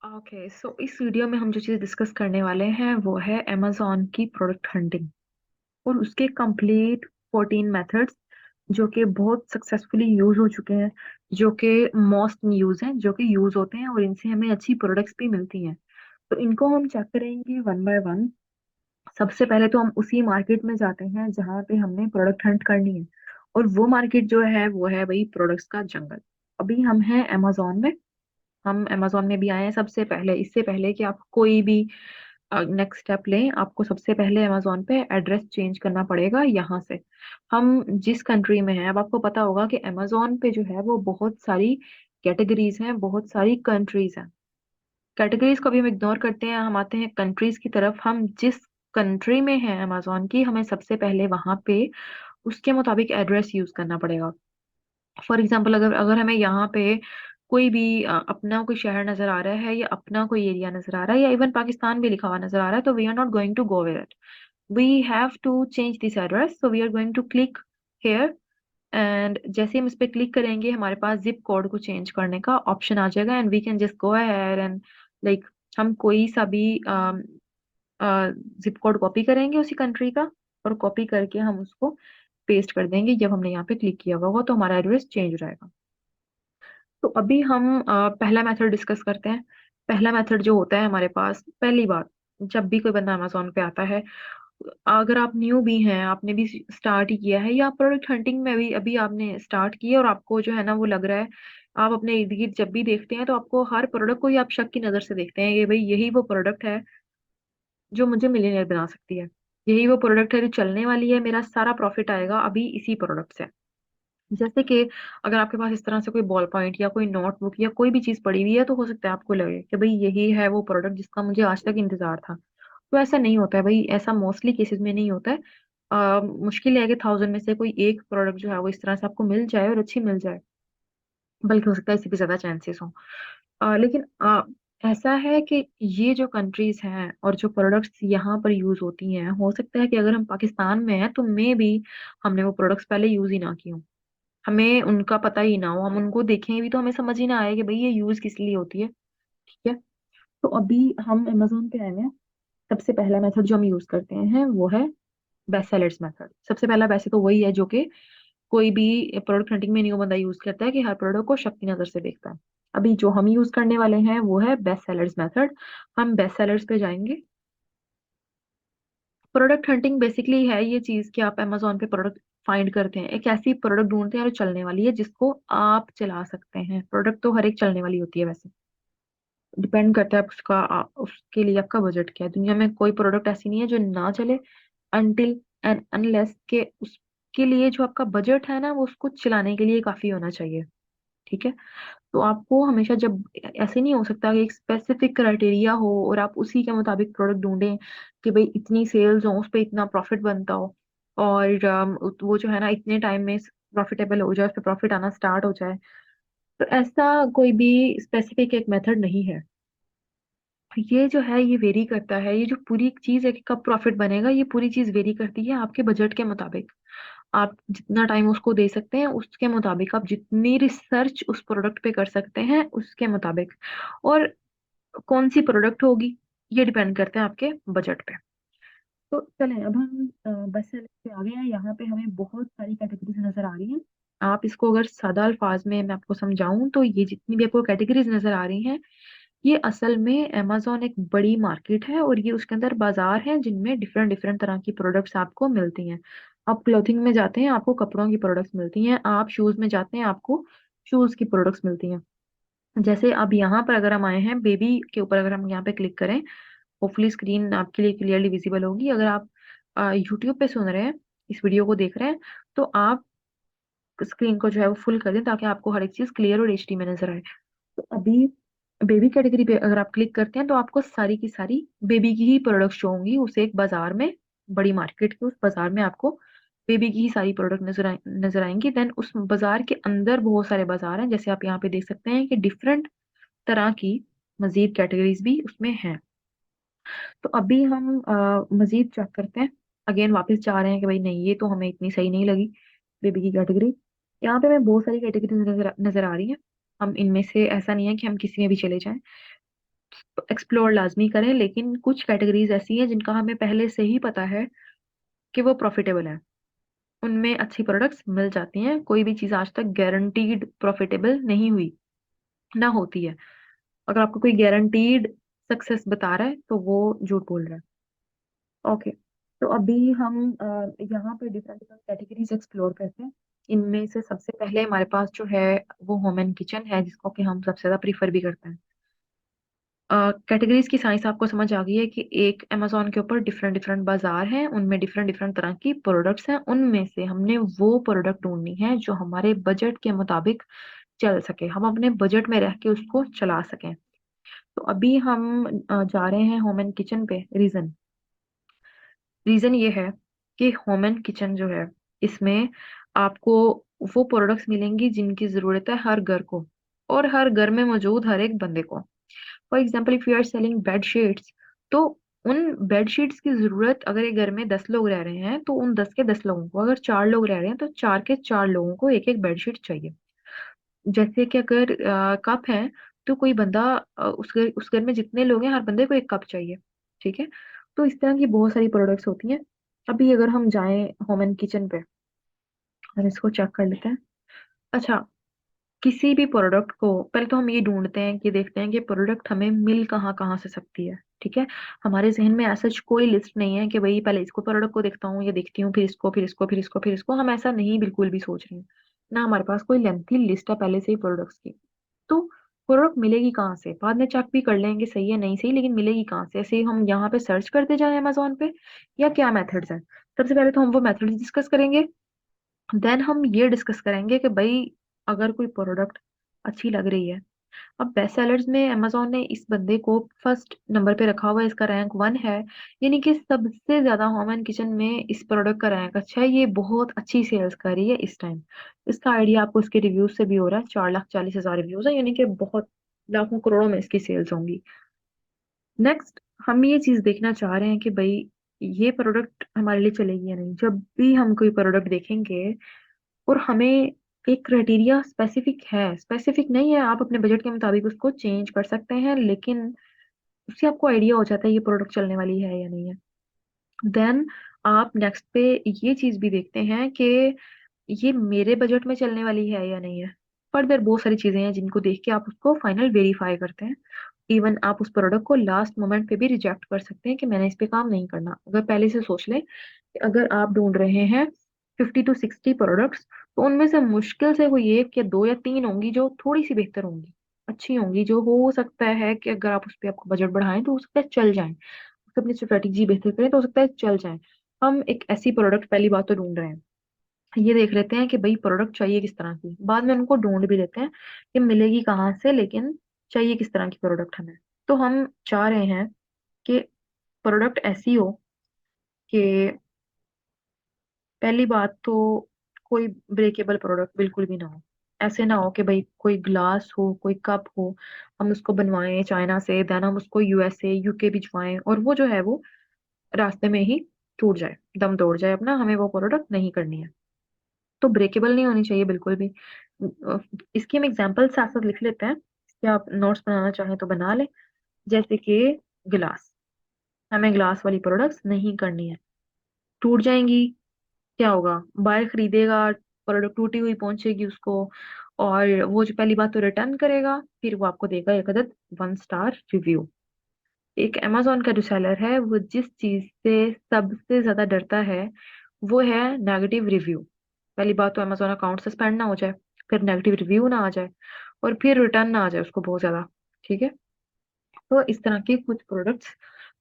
Okay, सो इस video में हम जो चीज़ डिस्कस करने वाले हैं वो है अमेजोन की प्रोडक्ट हंटिंग और उसके कंप्लीट 14 मेथड्स जो कि बहुत सक्सेसफुली यूज हो चुके हैं, जो कि मोस्ट यूज हैं, जो कि यूज होते हैं और इनसे हमें अच्छी प्रोडक्ट्स भी मिलती हैं। तो इनको हम चेक करेंगे वन बाय वन। सबसे पहले तो हम उसी मार्केट में जाते हैं जहाँ पे हमने प्रोडक्ट हंट करनी है, और वो मार्केट जो है वो है वही प्रोडक्ट्स का जंगल। अभी हम हैं अमेजोन में। हम अमेजोन में भी आए हैं सबसे पहले। इससे पहले कि आप कोई भी नेक्स्ट स्टेप लें, आपको सबसे पहले अमेजोन पे एड्रेस चेंज करना पड़ेगा यहाँ से। हम जिस कंट्री में हैं, अब आपको पता होगा कि अमेजोन पे जो है वो बहुत सारी कैटेगरीज हैं, बहुत सारी कंट्रीज हैं। कैटेगरीज को भी हम इग्नोर करते हैं, हम आते हैं कंट्रीज की तरफ। हम जिस कंट्री में हैं अमेजोन की, हमें सबसे पहले वहां पे उसके मुताबिक एड्रेस यूज करना पड़ेगा। फॉर एग्जाम्पल, अगर अगर हमें यहाँ पे कोई भी अपना कोई शहर नजर आ रहा है, या अपना कोई एरिया नजर आ रहा है, या इवन पाकिस्तान भी लिखा हुआ नजर आ रहा है, तो we are not going to go with it. We have to change this address, so we are going to click here. And जैसे हम इस पे क्लिक करेंगे, हमारे पास जिप कोड को चेंज करने का ऑप्शन आ जाएगा, and we can just go ahead and like हम कोई सा भी जिप कोड कॉपी करेंगे उसी कंट्री का, और कॉपी करके हम उसको पेस्ट कर देंगे। जब हमने यहाँ पे क्लिक किया हुआ होगा तो हमारा एड्रेस चेंज हो जाएगा। तो अभी हम पहला मेथड डिस्कस करते हैं। पहला मेथड जो होता है हमारे पास, पहली बात, जब भी कोई बंदा अमेजोन पे आता है, अगर आप न्यू भी हैं, आपने भी स्टार्ट ही किया है, या प्रोडक्ट हंटिंग में भी अभी आपने स्टार्ट किया और आपको जो है ना वो लग रहा है, आप अपने इर्द गिर्द जब भी देखते हैं तो आपको हर प्रोडक्ट को ही आप शक की नजर से देखते हैं कि भाई यही वो प्रोडक्ट है जो मुझे मिलियनेयर बना सकती है, यही वो प्रोडक्ट है जो चलने वाली है, मेरा सारा प्रॉफिट आएगा अभी इसी प्रोडक्ट से। जैसे कि अगर आपके पास इस तरह से कोई बॉल पॉइंट या कोई नोटबुक या कोई भी चीज पड़ी हुई है, तो हो सकता है आपको लगे कि भाई यही है वो प्रोडक्ट जिसका मुझे आज तक इंतजार था। तो ऐसा नहीं होता है भाई, ऐसा मोस्टली केसेस में नहीं होता है। मुश्किल है कि 1000 में से कोई एक प्रोडक्ट जो है वो इस तरह से आपको मिल जाए और अच्छी मिल जाए, बल्कि हो सकता है इससे भी ज्यादा चांसेस हो। लेकिन ऐसा है कि ये जो कंट्रीज हैं और जो प्रोडक्ट्स यहाँ पर यूज होती हैं, हो सकता है कि अगर हम पाकिस्तान में हैं तो मे भी हमने वो प्रोडक्ट्स पहले यूज ही ना की हों, हमें उनका पता ही ना हो, हम उनको देखें भी तो हमें समझ ही ना आए कि भाई ये यूज किस लिए होती है। ठीक है। तो अभी हम अमेजोन पे आए हुए हैं। सबसे पहला मेथड जो हम यूज करते हैं वो है बेस्ट सेलर्स मेथड। सबसे पहला वैसे तो वही है जो कि कोई भी प्रोडक्ट हंटिंग में न्यू बंदा यूज करता है, कि हर प्रोडक्ट को शक की नजर से देखता है। अभी जो हम यूज करने वाले हैं वो है बेस्ट सेलर्स मेथड। हम बेस्ट सेलर्स पे जाएंगे। प्रोडक्ट हंटिंग बेसिकली है ये चीज कि आप अमेजोन पे प्रोडक्ट फाइंड करते हैं, एक ऐसी प्रोडक्ट ढूंढते हैं जो चलने वाली है, जिसको आप चला सकते हैं। प्रोडक्ट तो हर एक चलने वाली होती है वैसे, डिपेंड करता है उसका उसके लिए आपका बजट क्या है। दुनिया में कोई प्रोडक्ट ऐसी नहीं है जो ना चले, अनटिल एंड अनलेस के उसके लिए जो आपका बजट है ना वो उसको चलाने के लिए काफी होना चाहिए। ठीक है। तो आपको हमेशा जब, ऐसे नहीं हो सकता कि एक स्पेसिफिक क्राइटेरिया हो और आप उसी के मुताबिक प्रोडक्ट ढूंढें कि भाई इतनी सेल्स हो, उस पर इतना प्रॉफिट बनता हो, और वो जो है ना इतने टाइम में प्रॉफिटेबल हो जाए, उस पर प्रॉफिट आना स्टार्ट हो जाए। तो ऐसा कोई भी स्पेसिफिक एक मेथड नहीं है। ये जो है ये वेरी करता है, ये जो पूरी चीज है कि कब प्रॉफिट बनेगा, ये पूरी चीज वेरी करती है आपके बजट के मुताबिक। आप जितना टाइम उसको दे सकते हैं उसके मुताबिक, आप जितनी रिसर्च उस प्रोडक्ट पे कर सकते हैं उसके मुताबिक, और कौन सी प्रोडक्ट होगी ये डिपेंड करते हैं आपके बजट पे। तो चलें, अब हम बस सेलर पे आ गए हैं। यहाँ पे हमें बहुत सारी कैटेगरीज नजर आ रही हैं। आप इसको अगर सादा अल्फाज में मैं आपको समझाऊं तो ये जितनी भी आपको कैटेगरीज नजर आ रही हैं, ये असल में अमेजोन एक बड़ी मार्केट है, और ये उसके अंदर बाजार हैं जिनमें डिफरेंट डिफरेंट तरह की प्रोडक्ट्स आपको मिलती हैं। आप क्लोथिंग में जाते हैं आपको कपड़ों की प्रोडक्ट्स मिलती हैं, आप शूज में जाते हैं आपको शूज की प्रोडक्ट्स मिलती हैं। जैसे अब यहाँ पर अगर हम आए हैं बेबी के ऊपर, अगर हम यहाँ पे क्लिक करें, होपफुली स्क्रीन आपके लिए क्लियरली विजिबल होगी। अगर आप यूट्यूब पे सुन रहे हैं, इस वीडियो को देख रहे हैं, तो आप स्क्रीन को जो है वो फुल कर दें ताकि आपको हर एक चीज क्लियर और एचडी में नजर आए। तो अभी बेबी कैटेगरी पे अगर आप क्लिक करते हैं तो आपको सारी की सारी बेबी की ही प्रोडक्ट शो होंगी, उस एक बाजार में, बड़ी मार्केट के उस बाजार में आपको बेबी की ही सारी प्रोडक्ट नजर आएंगी। देन उस बाजार के अंदर बहुत सारे बाजार हैं, जैसे आप यहाँ पे देख सकते हैं कि डिफरेंट तरह की मजीद कैटेगरीज भी उसमें हैं। तो अभी हम मजीद चेक करते हैं। अगेन वापस जा रहे हैं कि भाई नहीं, ये तो हमें इतनी सही नहीं लगी बेबी की कैटेगरी। यहाँ पे हमें बहुत सारी कैटेगरी नजर आ रही है। हम इनमें से, ऐसा नहीं है कि हम किसी में भी चले जाएं। एक्सप्लोर लाजमी करें, लेकिन कुछ कैटेगरीज ऐसी हैं जिनका हमें पहले से ही पता है कि वो प्रॉफिटेबल है, उनमें अच्छी प्रोडक्ट्स मिल जाती हैं। कोई भी चीज़ आज तक गारंटीड प्रॉफिटेबल नहीं हुई, ना होती है। अगर आपको कोई गारंटीड सक्सेस बता रहा है तो वो झूठ बोल रहा है। ओके, तो अभी हम यहाँ पे डिफरेंट डिफरेंट कैटेगरीज एक्सप्लोर करते हैं। इनमें से सबसे पहले हमारे पास जो है वो होम एंड किचन है, जिसको कि हम सबसे ज्यादा प्रीफर भी करते हैं। कैटेगरीज की साइंस आपको समझ आ गई है कि एक अमेजोन के ऊपर डिफरेंट डिफरेंट बाजार हैं, उनमें डिफरेंट डिफरेंट तरह की प्रोडक्ट्स हैं, उनमें से हमने वो प्रोडक्ट ढूंढनी है जो हमारे बजट के मुताबिक चल सके, हम अपने बजट में रह के उसको चला सकें। तो अभी हम जा रहे हैं होम एंड किचन पे। रीजन ये है कि होम एंड किचन जो है, इसमें आपको वो प्रोडक्ट्स मिलेंगी जिनकी जरूरत है हर घर को, और हर घर में मौजूद हर एक बंदे को। For example, if you are selling bed sheets, तो उन बेड शीट्स की जरूरत, अगर एक घर में 10 लोग रह रहे हैं तो उन 10 के 10 लोगों को, अगर 4 लोग रह रहे हैं तो 4 के 4 लोगों को एक एक बेड शीट चाहिए। जैसे कि अगर कप है, तो कोई बंदा उस घर में जितने लोग हैं हर बंदे को एक कप चाहिए। ठीक है, तो इस तरह की बहुत सारी प्रोडक्ट्स होती हैं। अभी अगर हम जाएं होम एंड किचन पे और इसको चेक कर लेते हैं। अच्छा, किसी भी प्रोडक्ट को पहले तो हम ये ढूंढते हैं कि देखते हैं कि प्रोडक्ट हमें मिल कहाँ कहाँ से सकती है। ठीक है, हमारे जहन में ऐसा कोई लिस्ट नहीं है कि भाई पहले इसको प्रोडक्ट को देखता हूँ, ये देखती हूँ, फिर इसको, फिर इसको, फिर इसको, फिर इसको। हम ऐसा नहीं बिल्कुल भी सोच रहे हैं, ना हमारे पास कोई लेंथी लिस्ट है पहले से ही प्रोडक्ट्स की। तो प्रोडक्ट मिलेगी कहाँ से, बाद में चेक भी कर लेंगे सही है नहीं सही, लेकिन मिलेगी कहाँ से? ऐसे ही हम यहाँ पे सर्च करते जाएं अमेजोन पे, या क्या मेथड्स हैं? सबसे पहले तो हम वो मेथड्स डिस्कस करेंगे। देन हम ये डिस्कस करेंगे कि भाई अगर कोई प्रोडक्ट अच्छी लग रही है। अब बेस्ट सेलर्स में अमेजोन ने इस बंदे को फर्स्ट नंबर पे रखा हुआ है, इसका रैंक 1 है, यानी कि सबसे ज्यादा होम एंड किचन में इस प्रोडक्ट का रैंक अच्छा है, ये बहुत अच्छी सेल्स कर रही है इस टाइम। इसका आइडिया आपको इसके रिव्यूज से भी हो रहा है, 4,40,000 रिव्यूज है, यानी कि बहुत लाखों करोड़ों में इसकी सेल्स होंगी। नेक्स्ट, हम ये चीज देखना चाह रहे हैं कि भाई ये प्रोडक्ट हमारे लिए चलेगी या नहीं। जब भी हम कोई प्रोडक्ट देखेंगे और हमें एक क्राइटेरिया स्पेसिफिक है, स्पेसिफिक नहीं है, आप अपने बजट के मुताबिक उसको चेंज कर सकते हैं, लेकिन उससे आपको आइडिया हो जाता है ये प्रोडक्ट चलने वाली है या नहीं है। देन आप नेक्स्ट पे ये चीज भी देखते हैं कि ये मेरे बजट में चलने वाली है या नहीं है। फर्दर बहुत सारी चीजें हैं जिनको देख के आप उसको फाइनल वेरीफाई करते हैं। इवन आप उस प्रोडक्ट को लास्ट मोमेंट पे भी रिजेक्ट कर सकते हैं कि मैंने इस पे काम नहीं करना। अगर पहले से सोच लें कि अगर आप ढूंढ रहे हैं 50 to 60 प्रोडक्ट्स, तो उनमें से मुश्किल से कोई एक या दो या तीन होंगी जो थोड़ी सी बेहतर होंगी, अच्छी होंगी, जो हो सकता है कि अगर आप उस पर आपको बजट बढ़ाएं तो हो सकता है चल जाएं, उसको अपनी स्ट्रेटेजी बेहतर करें तो हो सकता है चल जाएं। हम एक ऐसी प्रोडक्ट पहली बात तो ढूंढ रहे हैं, ये देख लेते हैं कि भाई प्रोडक्ट चाहिए किस तरह की, बाद में उनको ढूंढ भी लेते हैं कि मिलेगी कहाँ से, लेकिन चाहिए किस तरह की प्रोडक्ट हमें। तो हम चाह रहे हैं कि प्रोडक्ट ऐसी हो कि पहली बात तो कोई ब्रेकेबल प्रोडक्ट बिल्कुल भी ना हो। ऐसे ना हो कि भाई कोई ग्लास हो, कोई कप हो, हम उसको बनवाएं चाइना से, देन हम उसको यूएसए यूके भिजवाएं और वो जो है वो रास्ते में ही टूट जाए, दम तोड़ जाए अपना, हमें वो प्रोडक्ट नहीं करनी है। तो ब्रेकेबल नहीं होनी चाहिए बिल्कुल भी। इसकी हम एग्जांपल साथ साथ लिख लेते हैं, कि आप नोट्स बनाना चाहें तो बना लें। जैसे कि गिलास, हमें ग्लास वाली प्रोडक्ट्स नहीं करनी है, टूट जाएंगी। क्या होगा, बायर खरीदेगा, प्रोडक्ट टूटी हुई पहुंचेगी उसको, और वो जो पहली बात तो रिटर्न करेगा, फिर वो आपको देगा एक अदद 1 स्टार रिव्यू। एक अमेजोन का जो सेलर है वो जिस चीज से सबसे ज्यादा डरता है वो है नेगेटिव रिव्यू। पहली बात तो अमेजोन अकाउंट सस्पेंड ना हो जाए, फिर नेगेटिव रिव्यू ना आ जाए, और फिर रिटर्न ना आ जाए उसको बहुत ज्यादा। ठीक है, तो इस तरह के कुछ प्रोडक्ट्स,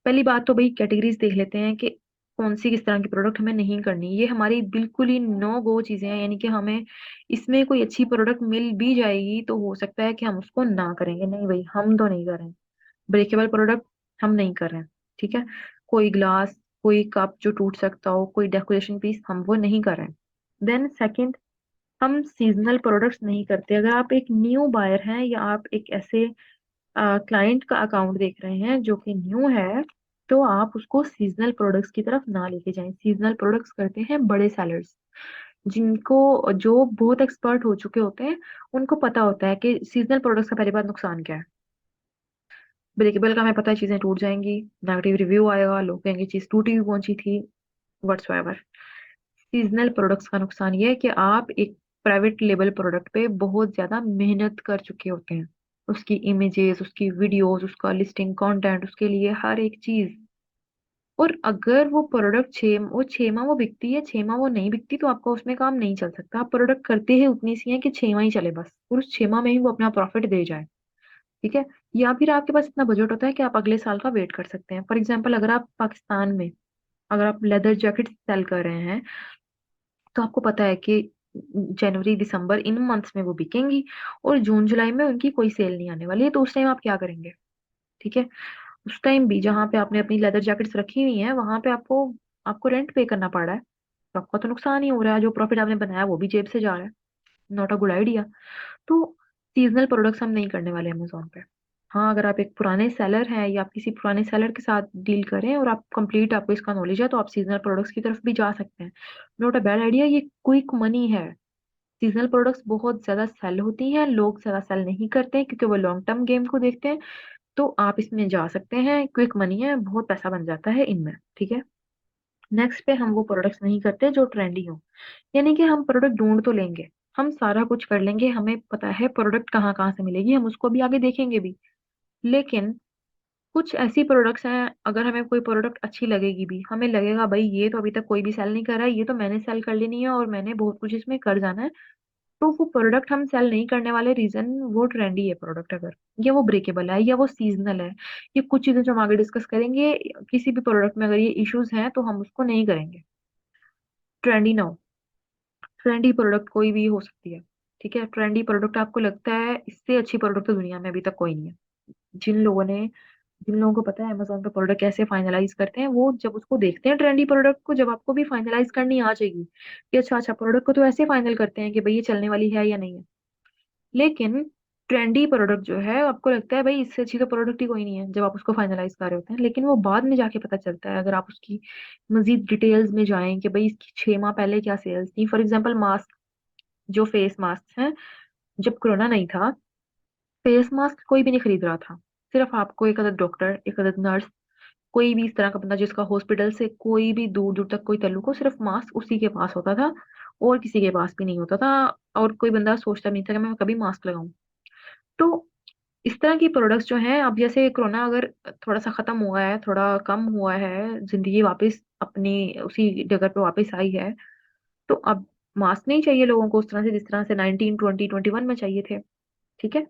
पहली बात तो भाई कैटेगरीज देख लेते हैं कि कौन सी किस तरह की प्रोडक्ट हमें नहीं करनी। ये हमारी बिल्कुल ही नो गो चीजें हैं, यानी कि हमें इसमें कोई अच्छी प्रोडक्ट मिल भी जाएगी तो हो सकता है कि हम उसको ना करेंगे, नहीं भाई हम तो नहीं कर रहे हैं ब्रेकेबल प्रोडक्ट, हम नहीं कर रहे हैं। ठीक है, कोई ग्लास, कोई कप जो टूट सकता हो, कोई डेकोरेशन पीस, हम वो नहीं कर रहे हैं। देन सेकंड, हम सीजनल प्रोडक्ट्स नहीं करते। अगर आप एक न्यू बायर हैं या आप एक ऐसे क्लाइंट का अकाउंट देख रहे हैं जो कि न्यू है, तो आप उसको सीजनल प्रोडक्ट्स की तरफ ना लेके जाएं। सीजनल प्रोडक्ट्स करते हैं बड़े सेलर्स, जिनको, जो बहुत एक्सपर्ट हो चुके होते हैं, उनको पता होता है कि सीजनल प्रोडक्ट्स का पहली बात नुकसान क्या है। ब्रेकेबल का हमें पता है चीजें टूट जाएंगी, नेगेटिव रिव्यू आएगा, लोग कहेंगे चीज टूटी हुई पहुंची थी, व्हाट्सएवर। सीजनल प्रोडक्ट्स का नुकसान ये है कि आप एक प्राइवेट लेबल प्रोडक्ट पे बहुत ज्यादा मेहनत कर चुके होते हैं, उसकी इमेजेस, उसकी वीडियोस, उसका लिस्टिंग कंटेंट, उसके लिए हर एक चीज। और अगर वो प्रोडक्ट वो 6 माह वो बिकती है, 6 माह वो नहीं बिकती, तो आपका उसमें काम नहीं चल सकता। आप प्रोडक्ट करते ही उतनी सी है कि 6 माह ही चले बस, और उस 6 माह में ही वो अपना प्रॉफिट दे जाए। ठीक है। या फिर आपके पास इतना बजट होता है कि आप अगले साल का वेट कर सकते हैं। फॉर एग्जाम्पल, अगर आप पाकिस्तान में, अगर आप लेदर जैकेट सेल कर रहे हैं, तो आपको पता है कि जनवरी दिसंबर इन मंथ्स में वो बिकेंगी, और जून जुलाई में उनकी कोई सेल नहीं आने वाली है। तो उस टाइम आप क्या करेंगे? ठीक है। उस टाइम भी जहाँ पे आपने अपनी लेदर जैकेट्स रखी हुई हैं, वहां पे आपको आपको रेंट पे करना पड़ रहा है, तो आपका तो नुकसान ही हो रहा है। जो प्रॉफिट आपने बनाया वो भी जेब से जा रहा है। Not a good idea. तो सीजनल प्रोडक्ट्स हम नहीं करने वाले अमेजोन पे। हाँ, अगर आप एक पुराने सेलर हैं या आप किसी पुराने सेलर के साथ डील करें और आप कंप्लीट आपको इसका नॉलेज है, तो आप सीजनल प्रोडक्ट्स की तरफ भी जा सकते हैं। नॉट अ बैड आइडिया, ये क्विक मनी है। सीजनल प्रोडक्ट्स बहुत ज्यादा सेल होती हैं, लोग ज्यादा सेल नहीं करते हैं क्योंकि वो लॉन्ग टर्म गेम को देखते हैं। तो आप इसमें जा सकते हैं, क्विक मनी है, बहुत पैसा बन जाता है इनमें। ठीक है। नेक्स्ट पे हम वो प्रोडक्ट्स नहीं करते जो ट्रेंडी हो। यानी कि हम प्रोडक्ट ढूंढ तो लेंगे, हम सारा कुछ कर लेंगे, हमें पता है प्रोडक्ट कहाँ कहाँ से मिलेगी, हम उसको भी आगे देखेंगे भी। लेकिन कुछ ऐसी प्रोडक्ट्स हैं, अगर हमें कोई प्रोडक्ट अच्छी लगेगी भी, हमें लगेगा भाई ये तो अभी तक कोई भी सेल नहीं कर रहा है, ये तो मैंने सेल कर लेनी है और मैंने बहुत कुछ इसमें कर जाना है, तो वो प्रोडक्ट हम सेल नहीं करने वाले। रीजन, वो ट्रेंडी है प्रोडक्ट अगर, या वो ब्रेकेबल है, या वो सीजनल है, ये कुछ चीजें जो हम आगे डिस्कस करेंगे। किसी भी प्रोडक्ट में अगर ये इश्यूज हैं तो हम उसको नहीं करेंगे। ट्रेंडी ना हो। ट्रेंडी प्रोडक्ट कोई भी हो सकती है। ठीक है। ट्रेंडी प्रोडक्ट आपको लगता है इससे अच्छी प्रोडक्ट तो दुनिया में अभी तक कोई नहीं है। जिन लोगों ने जिन लोगों को पता है अमेजोन पे प्रोडक्ट कैसे फाइनलाइज करते हैं, वो जब उसको देखते हैं ट्रेंडी प्रोडक्ट को, जब आपको भी फाइनलाइज करनी आ जाएगी कि अच्छा अच्छा प्रोडक्ट को तो ऐसे फाइनल करते हैं कि भाई ये चलने वाली है या नहीं है। लेकिन ट्रेंडी प्रोडक्ट जो है, आपको लगता है भाई इससे अच्छी तो प्रोडक्ट ही कोई नहीं है जब आप उसको फाइनलाइज कर रहे होते हैं, लेकिन वो बाद में जाके पता चलता है अगर आप उसकी मजीद डिटेल्स में जाएं कि भाई इसकी 6 माह पहले क्या सेल्स थी। फॉर एग्जाम्पल मास्क, जो फेस मास्क हैं, जब कोरोना नहीं था, फेस मास्क कोई भी नहीं खरीद रहा था। सिर्फ आपको एक अदद डॉक्टर, एक अदद नर्स, कोई भी इस तरह का बंदा जिसका हॉस्पिटल से कोई भी दूर दूर तक कोई ताल्लुक हो, सिर्फ मास्क उसी के पास होता था, और किसी के पास भी नहीं होता था। और कोई बंदा सोचता भी नहीं था कि मैं कभी मास्क लगाऊं। तो इस तरह की प्रोडक्ट्स जो हैं, अब जैसे कोरोना अगर थोड़ा सा खत्म हुआ है, थोड़ा कम हुआ है, जिंदगी वापस अपनी उसी जगह पे वापस आई है, तो अब मास्क नहीं चाहिए लोगों को उस तरह से जिस तरह से 1920 21 में चाहिए थे। ठीक है।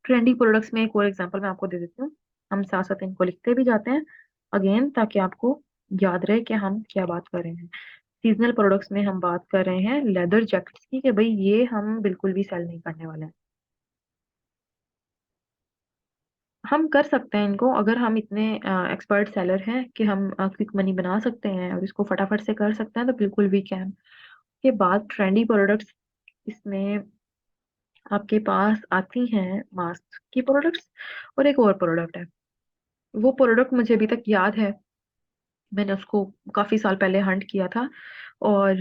ट्रेंडी प्रोडक्ट्स में एक और एग्जांपल मैं आपको दे देती हूँ, हम साथ साथ इनको लिखते भी जाते हैं अगेन, ताकि आपको याद रहे कि हम क्या बात कर रहे हैं। सीजनल प्रोडक्ट्स में हम बात कर रहे हैं लेदर जैकेट्स की, कि भाई ये हम बिल्कुल भी सेल नहीं करने वाले हैं। हम कर सकते हैं इनको, अगर हम इतने एक्सपर्ट सेलर हैं कि हम क्विक मनी बना सकते हैं और इसको फटाफट से कर सकते हैं, तो बिल्कुल वी कैन। के बाद ट्रेंडी प्रोडक्ट्स, इसमें आपके पास आती हैं मास्क की प्रोडक्ट्स, और एक और प्रोडक्ट है। वो प्रोडक्ट मुझे अभी तक याद है, मैंने उसको काफी साल पहले हंट किया था, और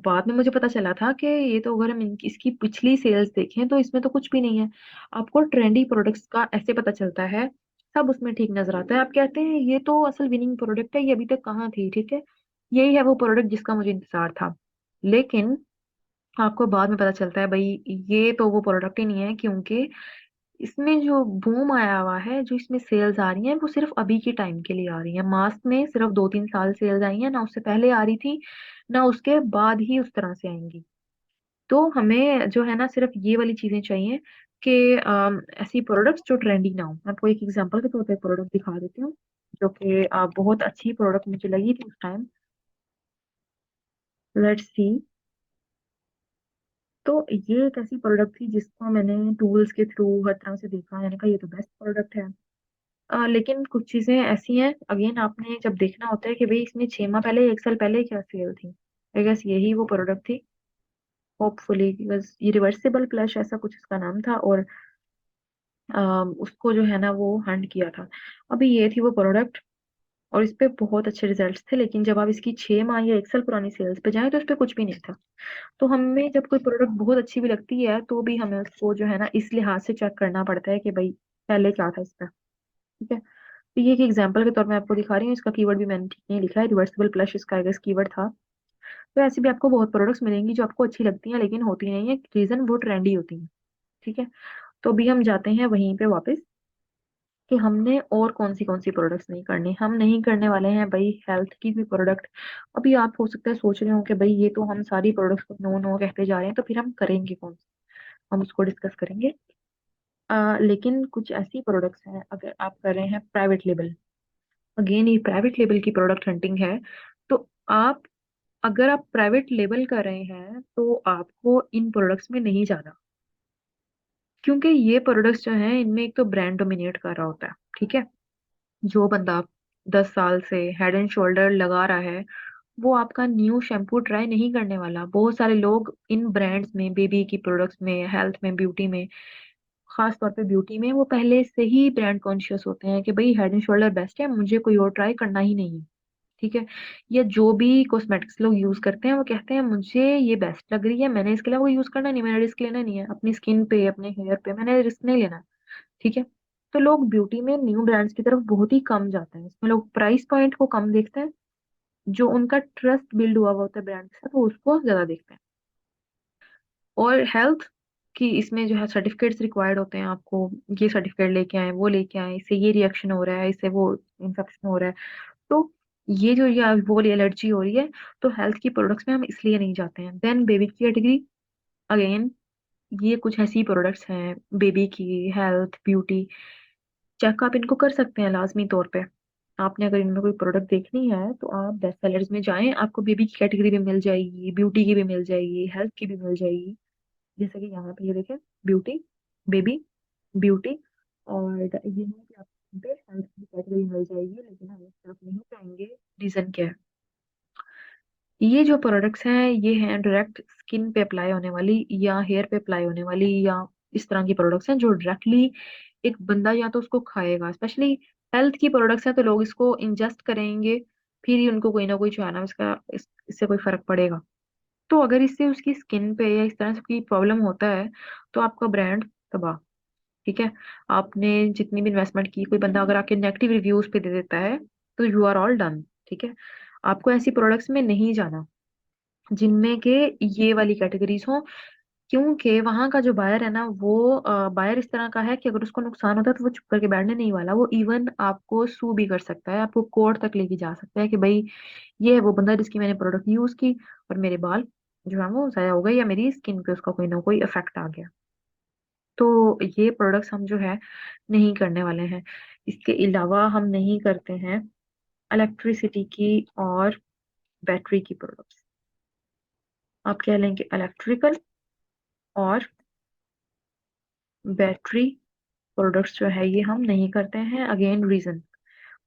बाद में मुझे पता चला था कि ये तो, अगर हम इसकी पिछली सेल्स देखें तो इसमें तो कुछ भी नहीं है। आपको ट्रेंडी प्रोडक्ट्स का ऐसे पता चलता है, सब उसमें ठीक नजर आता है, आप कहते हैं ये तो असल विनिंग प्रोडक्ट है, ये अभी तक कहाँ थी। ठीक है। यही है वो प्रोडक्ट जिसका मुझे इंतजार था। लेकिन आपको बाद में पता चलता है भाई ये तो वो प्रोडक्ट ही नहीं है, क्योंकि इसमें जो बूम आया हुआ है, जो इसमें सेल्स आ रही हैं, वो सिर्फ अभी के टाइम के लिए आ रही है। मास्क में सिर्फ 2 3 साल सेल्स आई हैं, ना उससे पहले आ रही थी, ना उसके बाद ही उस तरह से आएंगी। तो हमें जो है ना, सिर्फ ये वाली चीजें चाहिए कि ऐसी प्रोडक्ट्स जो ट्रेंडी ना हो। मैं आपको एक एग्जांपल के तौर पे प्रोडक्ट दिखा देती हूँ, जो कि बहुत अच्छी प्रोडक्ट मुझे लगी थी उस टाइम। Let's see. तो ये एक ऐसी प्रोडक्ट थी जिसको मैंने टूल्स के थ्रू हर तरह से देखा, मैंने कहा ये तो बेस्ट प्रोडक्ट है। लेकिन कुछ चीजें ऐसी हैं, अगेन आपने जब देखना होता है कि भाई इसमें 6 माह पहले, 1 साल पहले क्या सेल थी। आई गेस यही वो प्रोडक्ट थी, होपफुली, बस ये रिवर्सिबल प्लस ऐसा कुछ इसका नाम था, और उसको जो है ना वो हंट किया था। अभी ये थी वो प्रोडक्ट, और इस पे बहुत अच्छे रिजल्ट्स थे। लेकिन जब आप इसकी 6 माह या 1 साल पुरानी सेल्स पे जाएं तो इस पे कुछ भी नहीं था। तो हमें जब कोई प्रोडक्ट बहुत अच्छी भी लगती है, तो भी हमें उसको जो है ना इस लिहाज से चेक करना पड़ता है कि भाई पहले क्या था इस पे। ठीक है, तो ये एक एग्जांपल के तौर पे आपको दिखा रही हूँ, इसका कीवर्ड भी मैंने ठीक नहीं लिखा है, रिवर्सिबल प्लस इसका कीवर्ड था। तो ऐसे भी आपको बहुत प्रोडक्ट्स मिलेंगी जो आपको अच्छी लगती हैं लेकिन होती नहीं है, रीजन वो ट्रेंडी होती हैं। ठीक है, तो अभी हम जाते हैं वहीं पे वापस कि हमने और कौन सी प्रोडक्ट्स नहीं करनी। हम नहीं करने वाले हैं भाई हेल्थ की भी प्रोडक्ट। अभी आप हो सकता है सोच रहे हो कि भाई ये तो हम सारी प्रोडक्ट्स को नो नो कहते जा रहे हैं, तो फिर हम करेंगे कौन सी, हम उसको डिस्कस करेंगे। लेकिन कुछ ऐसी प्रोडक्ट्स हैं, अगर आप कर रहे हैं प्राइवेट लेबल, अगेन ये प्राइवेट लेबल की प्रोडक्ट हंटिंग है। तो आप, अगर आप प्राइवेट लेबल कर रहे हैं तो आपको इन प्रोडक्ट्स में नहीं जाना, क्योंकि ये प्रोडक्ट्स जो हैं इनमें एक तो ब्रांड डोमिनेट कर रहा होता है। ठीक है, जो बंदा 10 साल से हेड एंड शोल्डर लगा रहा है वो आपका न्यू शैम्पू ट्राई नहीं करने वाला। बहुत सारे लोग इन ब्रांड्स में, बेबी की प्रोडक्ट्स में, हेल्थ में, ब्यूटी में, खास तौर पे ब्यूटी में, वो पहले से ही ब्रांड कॉन्शियस होते हैं कि भाई हेड एंड शोल्डर बेस्ट है, मुझे कोई और ट्राई करना ही नहीं है। ठीक है, या जो भी कॉस्मेटिक्स लोग यूज करते हैं वो कहते हैं मुझे ये बेस्ट लग रही है, मैंने इसके अलावा यूज करना नहीं, मैंने रिस्क लेना नहीं है अपनी स्किन पे, अपने हेयर पे, मैंने रिस्क नहीं लेना। ठीक है, तो लोग ब्यूटी में न्यू ब्रांड्स की तरफ बहुत ही कम जाते हैं, इसमें लोग प्राइस पॉइंट को कम देखते हैं, जो उनका ट्रस्ट बिल्ड हुआ हुआ होता है ब्रांड के साथ वो उसको ज्यादा देखते हैं। और हेल्थ की इसमें जो है सर्टिफिकेट्स रिक्वायर्ड होते हैं आपको, ये सर्टिफिकेट लेके आए, वो लेके आए, इससे ये रिएक्शन हो रहा है, इससे वो इन्फेक्शन हो रहा है। तो ये जो ये वो एलर्जी हो रही है, तो हेल्थ की प्रोडक्ट्स में हम इसलिए नहीं जाते हैं। देन बेबी की कैटेगरी, अगेन ये कुछ ऐसी प्रोडक्ट्स हैं बेबी की, हेल्थ, ब्यूटी, चेक आप इनको कर सकते हैं लाजमी तौर पे। आपने अगर इनमें कोई प्रोडक्ट देखनी है तो आप बेस्ट सेलर्स में जाएं, आपको बेबी की कैटेगरी भी मिल जाएगी, ब्यूटी की भी मिल जाएगी, हेल्थ की भी मिल जाएगी। जैसे कि यहाँ पे ये देखें, ब्यूटी, बेबी, ब्यूटी, और ये है कि आपको पे हेल्थ की कैटेगरी मिल जाएगी, लेकिन हम इस तरफ नहीं जाएंगे। रीजन क्या है, ये जो प्रोडक्ट्स हैं ये हैं डायरेक्ट स्किन पे अप्लाई होने वाली या हेयर पे अप्लाई होने वाली, या इस तरह की प्रोडक्ट्स हैं जो डायरेक्टली एक बंदा या तो उसको खाएगा। स्पेशली हेल्थ की प्रोडक्ट्स हैं तो लोग इसको इंजेस्ट करेंगे, फिर ही उनको कोई ना कोई जो है ना इससे कोई फर्क पड़ेगा। तो अगर इससे उसकी स्किन पे या इस तरह से कोई प्रॉब्लम होता है तो आपका ब्रांड तबाह। ठीक है, आपने जितनी भी इन्वेस्टमेंट की, कोई बंदा अगर आपके नेगेटिव रिव्यूज पे दे देता है तो यू आर ऑल डन। ठीक है, आपको ऐसी प्रोडक्ट्स में नहीं जाना जिनमें के ये वाली कैटेगरीज हो, क्योंकि वहां का जो बायर है ना वो बायर इस तरह का है कि अगर उसको नुकसान होता है तो वो चुप करके बैठने नहीं वाला, वो इवन आपको सू भी कर सकता है, आपको कोर्ट तक लेके जा सकता है कि भाई ये है वो बंदा जिसकी मैंने प्रोडक्ट यूज की और मेरे बाल जो है वो ज़ाया हो गए, या मेरी स्किन पे उसका कोई ना कोई इफेक्ट आ गया। तो ये प्रोडक्ट्स हम जो है नहीं करने वाले हैं। इसके अलावा हम नहीं करते हैं इलेक्ट्रिसिटी की और बैटरी की प्रोडक्ट्स। आप कह लें कि इलेक्ट्रिकल और बैटरी प्रोडक्ट्स जो है ये हम नहीं करते हैं। अगेन रीजन,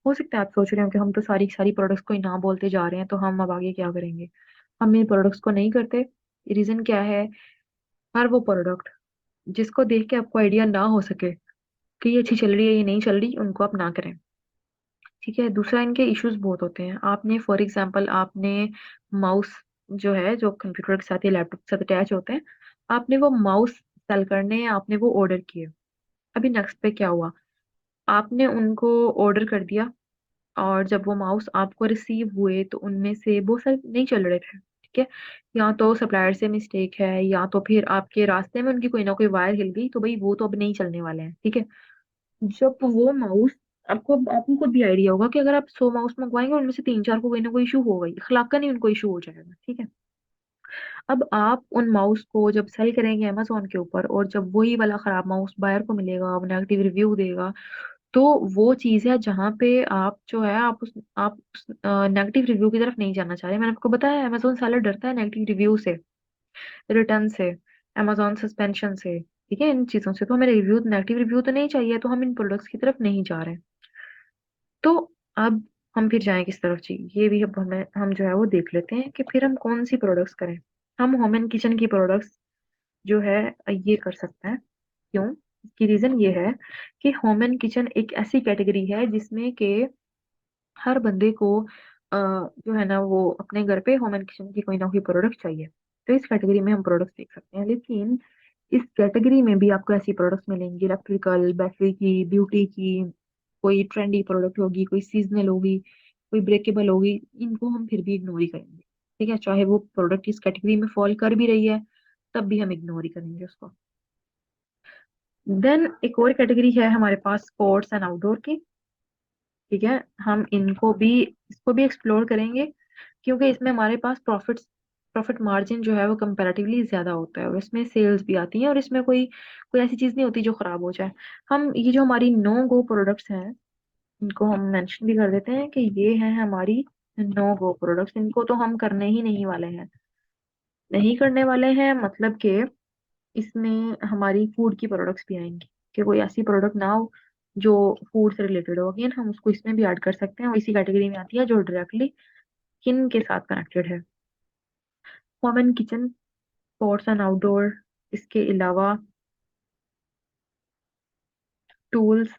हो सकता है आप सोच रहे हो कि हम तो सारी सारी प्रोडक्ट्स को ही ना बोलते जा रहे हैं तो हम अब आगे क्या करेंगे। हम इन प्रोडक्ट्स को नहीं करते। रीजन क्या है, हर वो प्रोडक्ट जिसको देख के आपको आइडिया ना हो सके कि ये अच्छी चल रही है ये नहीं चल रही, उनको आप ना करें। ठीक है, दूसरा इनके इश्यूज बहुत होते हैं। आपने फॉर एग्जांपल आपने माउस जो है जो कंप्यूटर के साथ या लैपटॉप के साथ अटैच होते हैं, आपने वो माउस सेल करने हैं, आपने वो ऑर्डर किए। अभी नेक्स्ट पे क्या हुआ, आपने उनको ऑर्डर कर दिया और जब वो माउस आपको रिसीव हुए तो उनमें से बहुत सारे नहीं चल रहे थे। ठीक है, या तो सप्लायर से मिस्टेक है या तो फिर आपके रास्ते में उनकी कोई ना कोई वायर हिल गई, तो भाई वो तो अब नहीं चलने वाले हैं। ठीक है, जब वो माउस, आपको खुद भी आइडिया होगा कि अगर आप 100 माउस मंगवाएंगे उनमें से 3-4 को कोई ना कोई इशू होगा ही, इखलाका नहीं उनको इशू हो जाएगा। ठीक है, अब आप उन माउस को जब सेल करेंगे अमेजोन के ऊपर और जब वही वाला खराब माउस बायर को मिलेगा, वो नेगेटिव रिव्यू देगा, तो वो चीज है जहाँ पे आप जो है आप उस नेगेटिव रिव्यू की तरफ नहीं जाना चाह रहे। मैंने आपको बताया अमेजोन सेलर डरता है नेगेटिव रिव्यू से, रिटर्न से, अमेजोन सस्पेंशन से। ठीक है, इन चीजों से तो हमें रिव्यू, नेगेटिव रिव्यू तो नहीं चाहिए, तो हम इन प्रोडक्ट्स की तरफ नहीं जा रहे हैं। तो अब हम फिर जाएं किस तरफ जी, ये भी अब हम जो है वो देख लेते हैं कि फिर हम कौन सी प्रोडक्ट्स करें। हम होम एंड किचन की प्रोडक्ट्स जो है ये कर सकते हैं। क्यों, इसकी रीजन ये है कि होम एंड किचन एक ऐसी कैटेगरी है जिसमें के हर बंदे को जो है ना वो अपने घर पे होम एंड किचन की कोई ना कोई प्रोडक्ट चाहिए। तो इस कैटेगरी में हम प्रोडक्ट्स देख सकते हैं, लेकिन इस कैटेगरी में भी आपको ऐसी प्रोडक्ट्स मिलेंगी इलेक्ट्रिकल, बैटरी की, ब्यूटी की, कोई ट्रेंडी प्रोडक्ट होगी, कोई सीजनल होगी, कोई ब्रेकेबल होगी, इनको हम फिर भी इग्नोर ही करेंगे। ठीक है, चाहे वो प्रोडक्ट इस कैटेगरी में फॉल कर भी रही है, तब भी हम इग्नोर ही करेंगे उसको। देन एक और कैटेगरी है हमारे पास स्पोर्ट्स एंड आउटडोर की। ठीक है, हम इनको भी, इसको भी एक्सप्लोर करेंगे, क्योंकि इसमें हमारे पास प्रॉफिट मार्जिन जो है वो कंपैरेटिवली ज्यादा होता है, और इसमें सेल्स भी आती है, और इसमें कोई कोई ऐसी चीज नहीं होती जो खराब हो जाए। हम ये जो हमारी नो गो प्रोडक्ट्स हैं, इनको हम मेंशन भी कर देते हैं कि ये है हमारी नो गो प्रोडक्ट्स, इनको तो हम करने ही नहीं वाले हैं। नहीं करने वाले हैं मतलब कि इसमें हमारी फूड की प्रोडक्ट्स भी आएंगी, कि कोई ऐसी प्रोडक्ट ना हो जो फूड से रिलेटेड हो, अगेन हम उसको इसमें भी ऐड कर सकते हैं, वो इसी कैटेगरी में आती है जो डायरेक्टली स्किन के साथ कनेक्टेड है। Home and kitchen, sports and outdoor, इसके अलावा टूल्स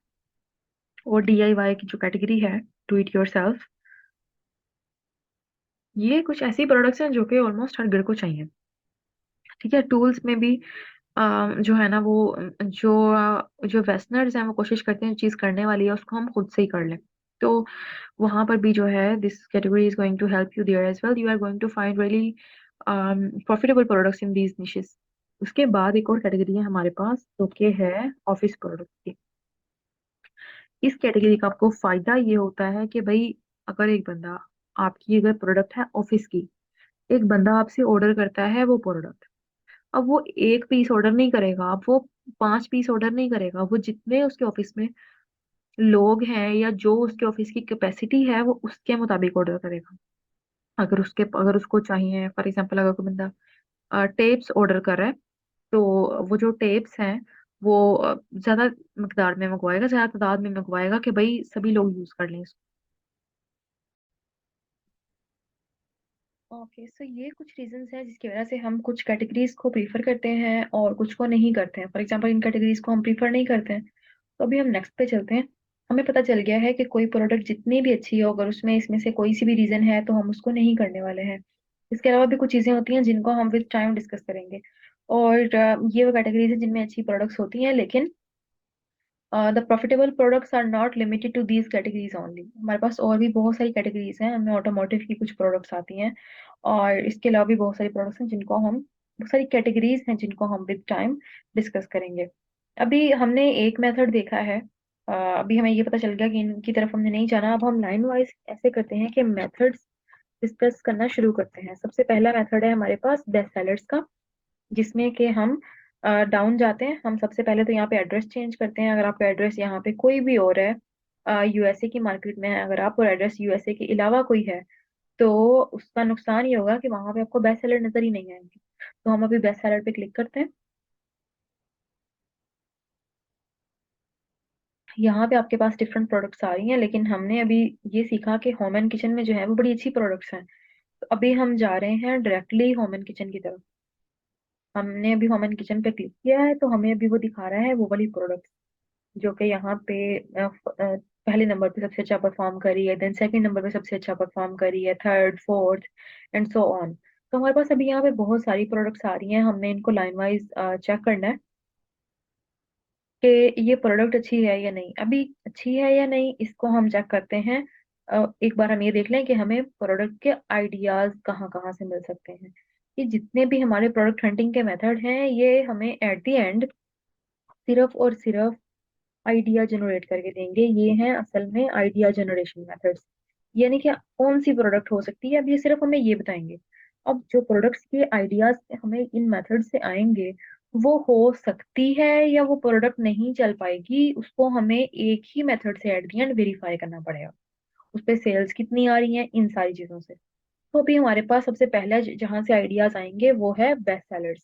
और डीआईवाई की जो कैटेगरी है, डू इट योरसेल्फ, ये कुछ ऐसी प्रोडक्ट्स हैं जो कि ऑलमोस्ट हर घर को चाहिए। ठीक है, टूल्स में भी जो है ना वो जो वेस्टर्नर्स हैं वो कोशिश करते हैं, चीज करने वाली है उसको हम खुद से ही कर लें। तो वहां पर भी जो है, this category is going to help you there as well, you are going to find really profitable products in these niches. उसके बाद एक और कैटेगरी है हमारे पास जो कि है ऑफिस प्रोडक्ट की। इस कैटेगरी का आपको फायदा ये होता है कि भाई, अगर एक बंदा, आपकी अगर प्रोडक्ट है ऑफिस की, एक बंदा आपसे ऑर्डर करता है वो प्रोडक्ट, अब वो एक पीस ऑर्डर नहीं करेगा, अब वो 5 पीस ऑर्डर नहीं करेगा, वो जितने उसके ऑफिस में लोग हैं या जो उसके ऑफिस की कैपेसिटी है वो उसके मुताबिक ऑर्डर करेगा। अगर उसको चाहिए, फॉर एग्जांपल अगर कोई बंदा टेप्स ऑर्डर कर रहा है, तो वो जो टेप्स हैं वो ज्यादा मकदार में मंगवाएगा, ज्यादा तादाद में मंगवाएगा कि भाई सभी लोग यूज कर लें इसको। ओके, सो ये कुछ रीजंस हैं जिसकी वजह से हम कुछ कैटेगरीज को प्रीफर करते हैं और कुछ को नहीं करते हैं। फॉर एग्जांपल इन कैटेगरीज को हम प्रीफर नहीं करते हैं, तो अभी हम नेक्स्ट पे चलते हैं। हमें पता चल गया है कि कोई प्रोडक्ट जितनी भी अच्छी हो, अगर उसमें इसमें से कोई सी भी रीजन है तो हम उसको नहीं करने वाले हैं। इसके अलावा भी कुछ चीजें होती हैं जिनको हम विद टाइम डिस्कस करेंगे। और ये वो कैटेगरीज है जिनमें अच्छी प्रोडक्ट्स होती हैं, लेकिन the profitable products are not limited to these categories only. हमारे पास और भी बहुत सारी कैटेगरीज हैं, हमें ऑटोमोटिव की कुछ प्रोडक्ट्स आती हैं, और इसके अलावा भी बहुत सारी प्रोडक्ट्स हैं जिनको हम, बहुत सारी कैटेगरीज हैं जिनको हम विद टाइम डिस्कस करेंगे। अभी हमने एक मेथड देखा है, अभी हमें ये पता चल गया कि इनकी तरफ हमने नहीं जाना। अब हम लाइन वाइज ऐसे करते हैं कि मेथड्स डिस्कस करना शुरू करते हैं। सबसे पहला मेथड है हमारे पास बेस्ट सेलर्स का, जिसमें कि हम डाउन जाते हैं। हम सबसे पहले तो यहाँ पे एड्रेस चेंज करते हैं। अगर आपका एड्रेस यहाँ पे कोई भी और है, यूएसए की मार्केट में है, अगर आपका एड्रेस यूएसए के अलावा कोई है, तो उसका नुकसान ये होगा कि वहां पे आपको बेस्ट सेलर नजर ही नहीं आएंगे। तो हम अभी बेस्ट सेलर पे क्लिक करते हैं। यहाँ पे आपके पास डिफरेंट प्रोडक्ट्स आ रही हैं, लेकिन हमने अभी ये सीखा कि होम एंड किचन में जो है वो बड़ी अच्छी प्रोडक्ट्स हैं। तो अभी हम जा रहे हैं डायरेक्टली होम एंड किचन की तरफ। हमने अभी होम एंड किचन पे क्लिक किया है, तो हमें अभी वो दिखा रहा है वो वाली प्रोडक्ट जो कि यहाँ पे पहले नंबर पे सबसे अच्छा परफॉर्म करी है, देन सेकंड नंबर पे सबसे अच्छा परफॉर्म करी है, third, fourth and so on. तो हमारे पास अभी यहाँ पे बहुत सारी प्रोडक्ट्स आ रही हैं, हमने इनको लाइन वाइज चेक करना है कि ये प्रोडक्ट अच्छी है या नहीं। अभी अच्छी है या नहीं इसको हम चेक करते हैं। एक बार हम ये देख लें कि हमें प्रोडक्ट के आइडियाज कहाँ कहाँ से मिल सकते हैं। ये जितने भी हमारे प्रोडक्ट हंटिंग के मेथड हैं, ये हमें एट द एंड सिर्फ और सिर्फ आइडिया जनरेट करके देंगे। ये हैं असल में आइडिया जनरेशन मेथड्स, यानी कि कौन सी प्रोडक्ट हो सकती है, अब ये सिर्फ हमें ये बताएंगे। अब जो प्रोडक्ट्स के आइडियाज हमें इन मेथड से आएंगे, वो हो सकती है या वो प्रोडक्ट नहीं चल पाएगी, उसको हमें एक ही मेथड से एट द एंड वेरीफाई करना पड़ेगा। उस पे सेल्स कितनी आ रही हैं, इन सारी चीजों से। तो अभी हमारे पास सबसे पहला जहां से आइडियाज आएंगे वो है बेस्ट सेलर्स।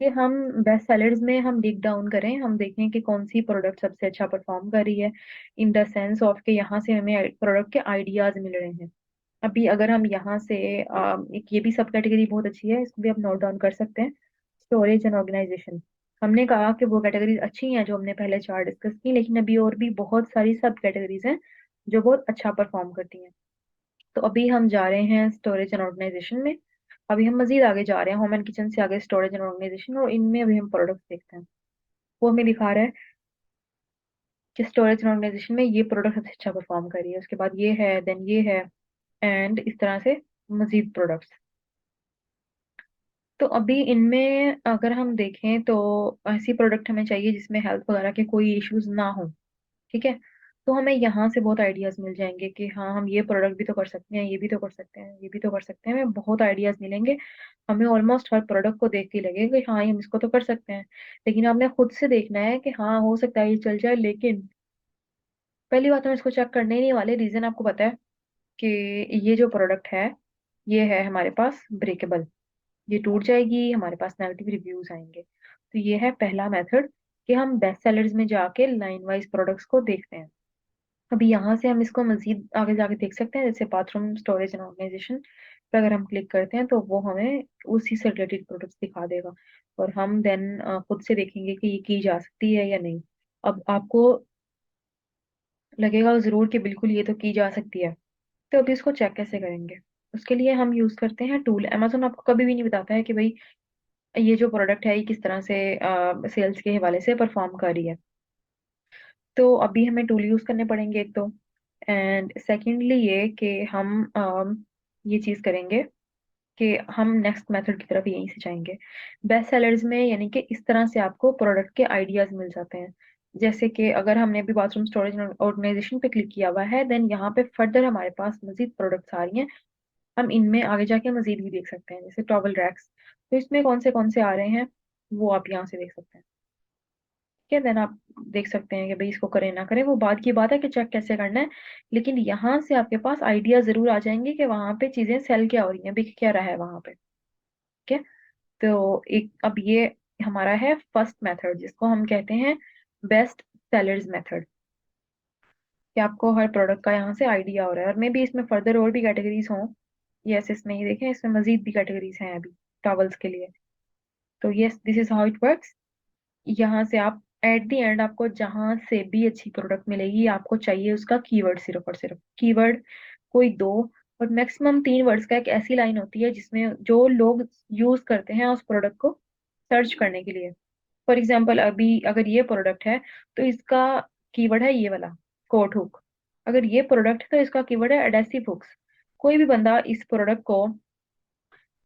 कि हम बेस्ट सेलर्स में हम डिग डाउन करें, हम देखें कि कौन सी प्रोडक्ट सबसे अच्छा परफॉर्म कर रही है, इन द सेंस ऑफ के यहाँ से हमें प्रोडक्ट के आइडियाज मिल रहे हैं। अभी अगर हम यहाँ से एक ये भी सब कैटेगरी बहुत अच्छी है, इसको भी आप नोट डाउन कर सकते हैं, स्टोरेज एंड ऑर्गेनाइजेशन। हमने कहा कि वो कैटेगरीज अच्छी हैं जो हमने पहले 4 डिस्कस की, लेकिन अभी और भी बहुत सारी सब कैटेगरीज हैं जो बहुत अच्छा परफॉर्म करती हैं। तो अभी हम जा रहे हैं स्टोरेज एंड ऑर्गेनाइजेशन में। अभी हम मजीद आगे जा रहे हैं, होम एंड किचन से आगे स्टोरेज एंड ऑर्गेनाइजेशन, और इनमें अभी हम प्रोडक्ट्स देखते हैं। वो हमें दिखा रहा है कि स्टोरेज ऑर्गेनाइजेशन में ये प्रोडक्ट सबसे अच्छा परफॉर्म कर रही है, उसके बाद ये है, देन ये है, एंड इस तरह से मजीद प्रोडक्ट्स। तो अभी इनमें अगर हम देखें तो ऐसी प्रोडक्ट हमें चाहिए जिसमें हेल्थ वगैरह के कोई इश्यूज ना हो। ठीक है, तो हमें यहाँ से बहुत आइडियाज मिल जाएंगे कि हाँ हम ये प्रोडक्ट भी तो कर सकते हैं, ये भी तो कर सकते हैं, ये भी तो कर सकते हैं, हमें बहुत आइडियाज मिलेंगे। हमें ऑलमोस्ट हर प्रोडक्ट को देख के लगेगा कि हाँ ये हम इसको तो कर सकते हैं। लेकिन आपने खुद से देखना है कि हाँ हो सकता है ये चल जाए, लेकिन पहली बात हम इसको चेक करने ही नहीं वाले। रीजन आपको पता है कि ये जो प्रोडक्ट है ये है हमारे पास ब्रेकेबल, ये टूट जाएगी, हमारे पास नेगेटिव रिव्यूज आएंगे। तो ये है पहला मेथड कि हम बेस्ट सेलर्स में जाके लाइन वाइज प्रोडक्ट्स को देखते हैं। अभी यहाँ से हम इसको मजीद आगे जाके देख सकते हैं, जैसे बाथरूम स्टोरेज एंड ऑर्गेनाइजेशन पे अगर हम क्लिक करते हैं तो वो हमें उसी से रिलेटेड प्रोडक्ट्स दिखा देगा। और हम देन खुद से देखेंगे कि ये की जा सकती है या नहीं। अब आपको लगेगा जरूर कि बिल्कुल ये तो की जा सकती है। तो अभी इसको चेक कैसे करेंगे? उसके लिए हम यूज करते हैं टूल। अमेजोन आपको कभी भी नहीं बताता है कि भाई ये जो प्रोडक्ट है ये किस तरह से सेल्स के हवाले से परफॉर्म कर रही है। तो अभी हमें टूल यूज करने पड़ेंगे एक तो, एंड सेकेंडली ये कि हम ये चीज करेंगे कि हम नेक्स्ट मेथड की तरफ यहीं से जाएंगे। बेस्ट सेलर्स में यानी कि इस तरह से आपको प्रोडक्ट के आइडियाज मिल जाते हैं। जैसे कि अगर हमने अभी बाथरूम स्टोरेज ऑर्गेनाइजेशन पे क्लिक किया हुआ है, देन यहाँ पे फर्दर हमारे पास मजीद प्रोडक्ट्स आ रही हैं। हम इनमें आगे जाके मजीद भी देख सकते हैं, जैसे टॉवल रैक्स। तो इसमें कौन से आ रहे हैं वो आप यहाँ से देख सकते हैं। ठीक है, देन आप देख सकते हैं कि भाई इसको करें ना करें वो बात की बात है कि चेक कैसे करना है। लेकिन यहाँ से आपके पास आइडिया जरूर आ जाएंगे कि वहां पे चीजें सेल क्या हो रही हैं, बिक क्या रहा है वहां पे। ठीक है, तो एक अब ये हमारा है फर्स्ट मेथड जिसको हम कहते हैं बेस्ट सेलर्स मेथड, कि आपको हर प्रोडक्ट का यहाँ से आइडिया हो रहा है। और मे भी इसमें फर्दर और भी कैटेगरीज हों। यस, इसमें ये देखें, इसमें मजीद भी कैटेगरीज हैं अभी टॉवल्स के लिए। तो yes, this is how it works. यहाँ से आप एट द एंड आपको जहां से भी अच्छी प्रोडक्ट मिलेगी, आपको चाहिए उसका कीवर्ड, सिर्फ और सिर्फ कीवर्ड कोई दो और मैक्सिमम 3 वर्ड्स का एक ऐसी लाइन होती है जिसमें जो लोग यूज करते हैं उस प्रोडक्ट को सर्च करने के लिए। फॉर एग्जाम्पल अभी अगर ये प्रोडक्ट है तो इसका कीवर्ड है ये वाला, कोट हुक। अगर ये प्रोडक्ट है तो इसका कीवर्ड है एडेसिव हुक्स। कोई भी बंदा इस प्रोडक्ट को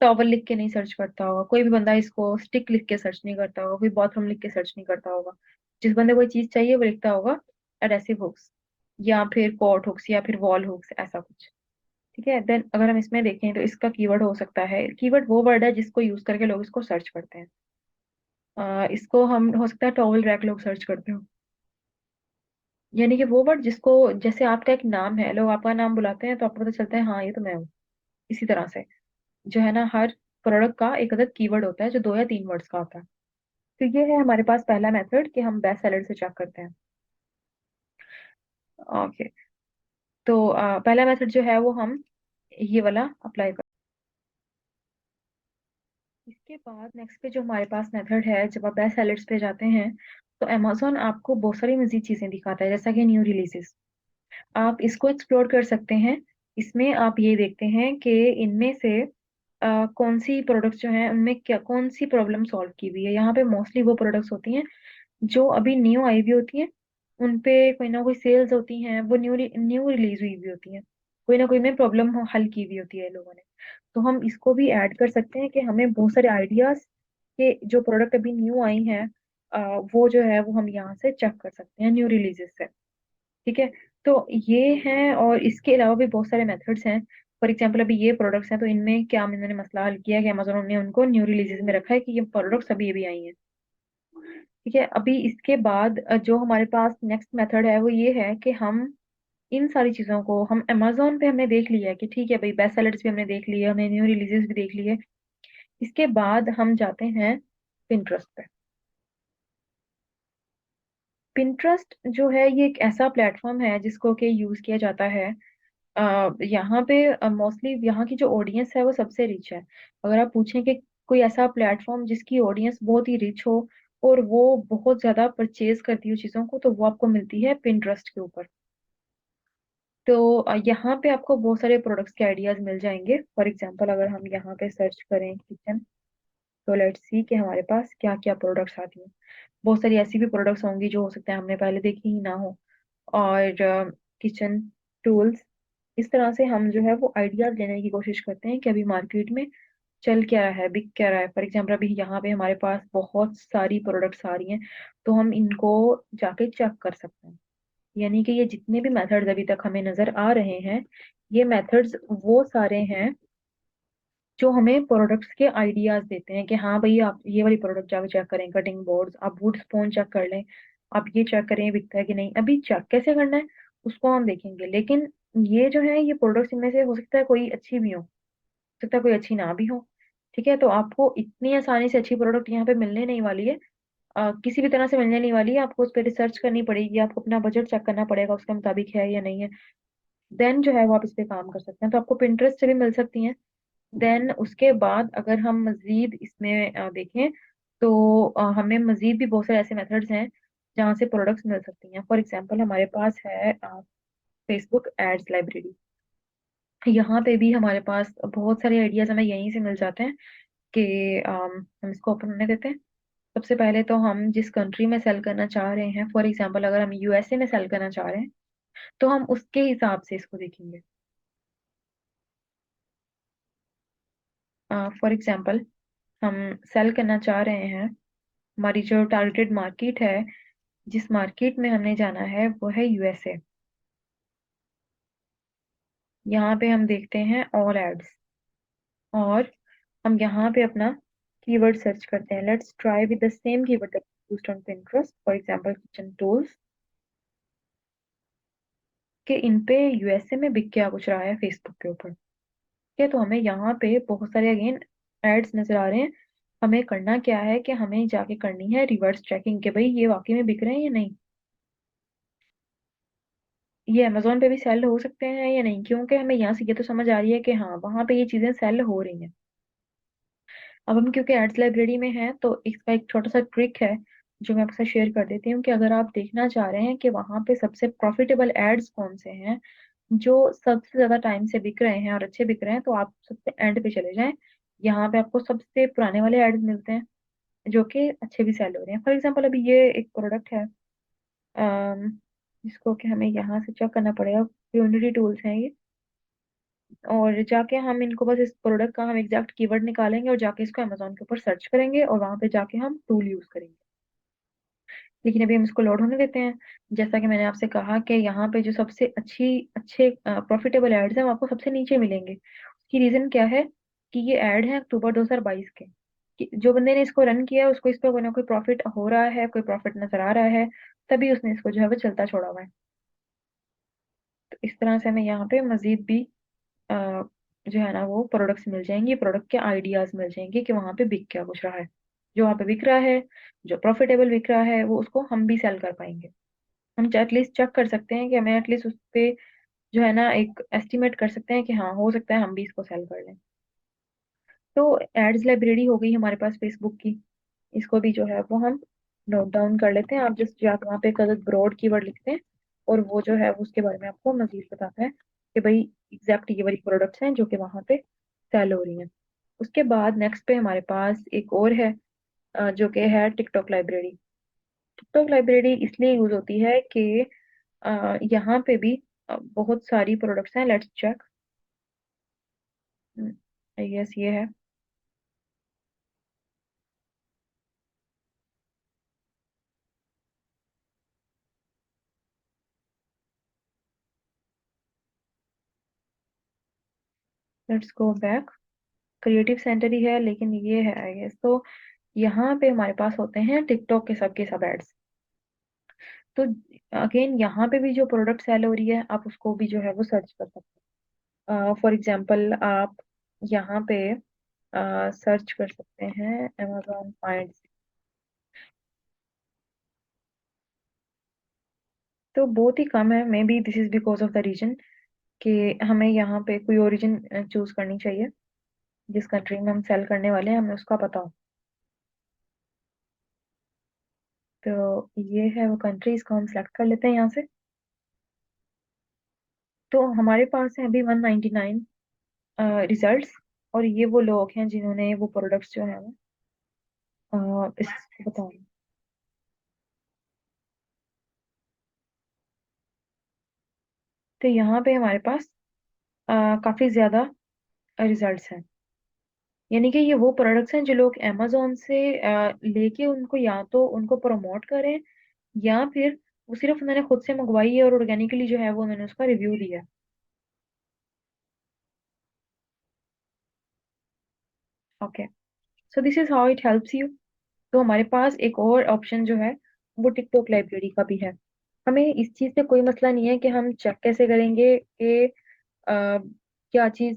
टॉवल लिख के नहीं सर्च करता होगा, कोई भी बंदा इसको स्टिक लिख के सर्च नहीं करता होगा, कोई बाथरूम लिख के सर्च नहीं करता होगा। जिस बंदे को कोई चीज चाहिए वो लिखता होगा एडेसिव हुक्स या फिर कॉट हुक्स या फिर वॉल हुक्स, ऐसा कुछ। ठीक है, देन अगर हम इसमें देखें तो इसका कीवर्ड हो सकता है, कीवर्ड वो वर्ड है जिसको यूज करके लोग इसको सर्च करते हैं। इसको हम हो सकता है टॉवल रैक लोग सर्च करते हो, यानी कि वो वर्ड जिसको, जैसे आपका एक नाम है, लोग आपका नाम बुलाते हैं तो आपको पता चलता है हाँ ये तो मैं हूँ। इसी तरह से जो है ना, हर प्रोडक्ट का एक अदद कीवर्ड होता है जो 2 या 3 वर्ड्स का होता है। तो ये है हमारे पास पहला मेथड कि हम बेस्ट सेलर से चेक करते हैं। ओके, तो पहला मेथड जो है वो हम ये वाला अप्लाई कर। इसके बाद नेक्स्ट पे जो हमारे पास मेथड है, जब आप बेस्ट सेलर्स पे जाते हैं तो अमेजोन आपको बहुत सारी मजीद चीजें दिखाता है, जैसा कि न्यू रिलीजेस। आप इसको एक्सप्लोर कर सकते हैं। इसमें आप ये देखते हैं कि इनमें से कौन सी प्रोडक्ट्स जो हैं उनमें क्या कौन सी प्रॉब्लम सॉल्व की हुई है। यहाँ पे मोस्टली वो प्रोडक्ट्स होती हैं जो अभी न्यू आई हुई होती हैं, उन पे कोई ना कोई सेल्स होती हैं, वो न्यू न्यू रिलीज हुई भी होती हैं, कोई ना कोई में प्रॉब्लम हल की हुई होती है लोगों ने। तो हम इसको भी ऐड कर सकते हैं कि हमें बहुत सारे आइडियाज के जो प्रोडक्ट अभी न्यू आई हैं, वो जो है वो हम यहाँ से चेक कर सकते हैं न्यू रिलीजेस से। ठीक है, तो ये हैं और इसके अलावा भी बहुत सारे मेथड्स हैं। फॉर एग्जाम्पल अभी ये प्रोडक्ट्स हैं तो इनमें क्या इन्होंने मसला हल किया कि अमेजोन ने उनको न्यू रिलीजेस में रखा है कि ये प्रोडक्ट्स अभी आई हैं। ठीक है, अभी इसके बाद जो हमारे पास नेक्स्ट मेथड है वो ये है कि हम इन सारी चीजों को हम अमेजोन पे हमने देख लिया है कि ठीक है भाई, बेस्ट सेलर्स भी हमने देख लिए, हमने न्यू रिलीजेस भी देख लिए। इसके बाद हम जाते हैं पिंटरेस्ट पे। पिंटरेस्ट जो है ये एक ऐसा प्लेटफॉर्म है जिसको कि यूज किया जाता है। यहाँ पे मोस्टली यहाँ की जो ऑडियंस है वो सबसे रिच है। अगर आप पूछें कि कोई ऐसा प्लेटफॉर्म जिसकी ऑडियंस बहुत ही रिच हो और वो बहुत ज्यादा परचेज करती हो चीजों को, तो वो आपको मिलती है पिंटरेस्ट के ऊपर। तो यहाँ पे आपको बहुत सारे प्रोडक्ट्स के आइडियाज मिल जाएंगे। फॉर एग्जांपल अगर हम यहाँ पे सर्च करें किचन, तो लेट्स सी कि हमारे पास क्या क्या प्रोडक्ट्स आती हैं। बहुत सारी ऐसी भी प्रोडक्ट्स होंगी जो हो सकता है हमने पहले देखी ही ना हो। और किचन टूल्स, इस तरह से हम जो है वो आइडियाज लेने की कोशिश करते हैं कि अभी मार्केट में चल क्या रहा है, बिक क्या रहा है। फॉर एग्जाम्पल अभी यहाँ पे हमारे पास बहुत सारी प्रोडक्ट्स आ रही हैं, तो हम इनको जाके चेक कर सकते हैं। यानी कि ये जितने भी मेथड्स अभी तक हमें नजर आ रहे हैं, ये मेथड्स वो सारे हैं जो हमें प्रोडक्ट्स के आइडियाज देते हैं कि हाँ भाई आप ये वाली प्रोडक्ट जाके चेक करें, कटिंग बोर्ड्स, आप वुड स्पून चेक कर लें, आप ये चेक करें बिकता है कि नहीं। अभी चेक कैसे करना है उसको हम देखेंगे, लेकिन ये जो है ये प्रोडक्ट्स इनमें से हो सकता है कोई अच्छी भी हो सकता है कोई अच्छी ना भी हो। ठीक है, तो आपको इतनी आसानी से अच्छी प्रोडक्ट यहाँ पे मिलने नहीं वाली है। किसी भी तरह से मिलने नहीं वाली है, आपको उस पर रिसर्च करनी पड़ेगी, आपको अपना बजट चेक करना पड़ेगा उसके मुताबिक है या नहीं है। देन जो है वो आप इस पे काम कर सकते हैं, तो आपको पिंटरेस्ट से भी मिल सकती हैं। देन उसके बाद अगर हम मजीद इसमें देखें तो हमें मजीद भी बहुत सारे ऐसे मेथड्स हैं जहाँ से प्रोडक्ट्स मिल सकती हैं। फॉर एग्जांपल हमारे पास है फेसबुक एड्स लाइब्रेरी। यहाँ पे भी हमारे पास बहुत सारे आइडियाज हमें यहीं से मिल जाते हैं कि हम इसको ओपन होने देते हैं। सबसे पहले तो हम जिस कंट्री में सेल करना चाह रहे हैं, फॉर एग्जांपल अगर हम यूएसए में सेल करना चाह रहे हैं तो हम उसके हिसाब से इसको देखेंगे। फॉर एग्जांपल हम सेल करना चाह रहे हैं, हमारी जो टारगेटेड मार्केट है, जिस मार्केट में हमने जाना है वो है यूएसए। यहाँ पे हम देखते हैं ऑल एड्स, और हम यहाँ पे अपना कीवर्ड सर्च करते हैं। Let's try with the same keyword that used on Pinterest, for example kitchen tools, कि इन पे यूएसए में बिक क्या कुछ रहा है फेसबुक के ऊपर। ठीक है, तो हमें यहाँ पे बहुत सारे अगेन एड्स नजर आ रहे हैं। हमें करना क्या है कि हमें जाके करनी है रिवर्स चेकिंग कि भाई ये वाकई में बिक रहे हैं या नहीं, ये अमेजोन पे भी सेल हो सकते हैं या नहीं। क्योंकि हमें यहाँ से ये तो समझ आ रही है कि हाँ वहां पे ये चीजें सेल हो रही हैं। अब हम क्योंकि एड्स लाइब्रेरी में हैं तो इसका एक छोटा सा ट्रिक है जो मैं आपके साथ शेयर कर देती हूँ कि अगर आप देखना चाह रहे हैं कि वहां पे सबसे प्रॉफिटेबल एड्स कौन से हैं जो सबसे ज्यादा टाइम से बिक रहे हैं और अच्छे बिक रहे हैं, तो आप सबसे एंड पे चले जाएं। यहाँ पे आपको सबसे पुराने वाले एड्स मिलते हैं जो कि अच्छे भी सेल हो रहे हैं। फॉर एग्जाम्पल अभी ये एक प्रोडक्ट है, अम, जिसको कि हमें यहाँ से चेक करना पड़ेगा। यूनिटी टूल्स हैं ये, और जाके हम इनको बस इस प्रोडक्ट का हम एग्जैक्ट कीवर्ड निकालेंगे और जाके इसको अमेजोन के ऊपर सर्च करेंगे और वहां पे जाके हम टूल यूज करेंगे। लेकिन अभी हम इसको लोड होने देते हैं। जैसा कि मैंने आपसे कहा कि यहाँ पे जो सबसे अच्छे प्रॉफिटेबल एड्स हैं वो आपको सबसे नीचे मिलेंगे। उसकी रीजन क्या है कि ये एड है अक्टूबर 2022 के, कि जो बंदे ने इसको रन किया है उसको इस पर कोई ना कोई प्रॉफिट हो रहा है, कोई प्रॉफिट नजर आ रहा है, तभी उसने इसको जो है वो चलता छोड़ा हुआ है। तो इस तरह से हमें यहाँ पे मजीद भी अ, जो है ना वो प्रोडक्ट्स मिल जाएंगे, प्रोडक्ट के आइडियाज मिल जाएंगे कि वहां पे बिक क्या कुछ रहा है। जो वहां पे बिक रहा है, जो प्रॉफिटेबल बिक रहा है, वो उसको हम भी सेल कर पाएंगे। हम एटलीस्ट चेक कर सकते हैं कि हमें एटलीस्ट उस पे जो है ना एक एस्टिमेट कर सकते हैं कि हाँ हो सकता है हम भी इसको सेल कर लें। तो एड्स लाइब्रेरी हो गई हमारे पास फेसबुक की, इसको भी जो है वो हम नोट डाउन कर लेते हैं। आप जस्ट जाके वहाँ पे एक ब्रॉड कीवर्ड लिखते हैं और वो जो है वो उसके बारे में आपको मजीद बताता है कि भाई एग्जैक्ट ये वाली प्रोडक्ट्स हैं जो कि वहाँ पे सेल हो रही हैं। उसके बाद नेक्स्ट पे हमारे पास एक और है जो कि है टिकटॉक लाइब्रेरी। टिकटॉक लाइब्रेरी इसलिए यूज होती है कि यहाँ पे भी बहुत सारी प्रोडक्ट्स हैं। लेट्स चेक, यस ये है। Let's go back, creative centre ही है लेकिन ये है आई गेस। तो यहाँ पे हमारे पास होते हैं टिकटॉक के सब एड्स। तो अगेन यहाँ पे भी जो प्रोडक्ट सेल हो रही है आप उसको भी जो है वो सर्च कर सकते हैं। फॉर एग्जांपल आप यहाँ पे सर्च कर सकते हैं amazon फाइंड। तो बहुत ही कम है, maybe this is because of the reason कि हमें यहाँ पे कोई ओरिजिन चूज करनी चाहिए। जिस कंट्री में हम सेल करने वाले हैं हमें उसका पता हो। तो ये है वो कंट्री, इसको हम सेलेक्ट कर लेते हैं यहाँ से। तो हमारे पास है अभी 199 रिजल्ट्स, और ये वो लोग हैं जिन्होंने वो प्रोडक्ट्स जो है वो इस बताओ। तो यहाँ पे हमारे पास काफी ज्यादा रिजल्ट्स हैं। यानी कि ये वो प्रोडक्ट्स हैं जो लोग अमेजोन से लेके उनको या तो उनको प्रमोट करें, या फिर वो सिर्फ उन्होंने खुद से मंगवाई है और ऑर्गेनिकली जो है वो उन्होंने उसका रिव्यू दिया है। Okay, so this is how it helps you. तो हमारे पास एक और ऑप्शन जो है वो टिकटॉक लाइब्रेरी का भी है। हमें इस चीज से कोई मसला नहीं है कि हम चेक कैसे करेंगे कि क्या चीज,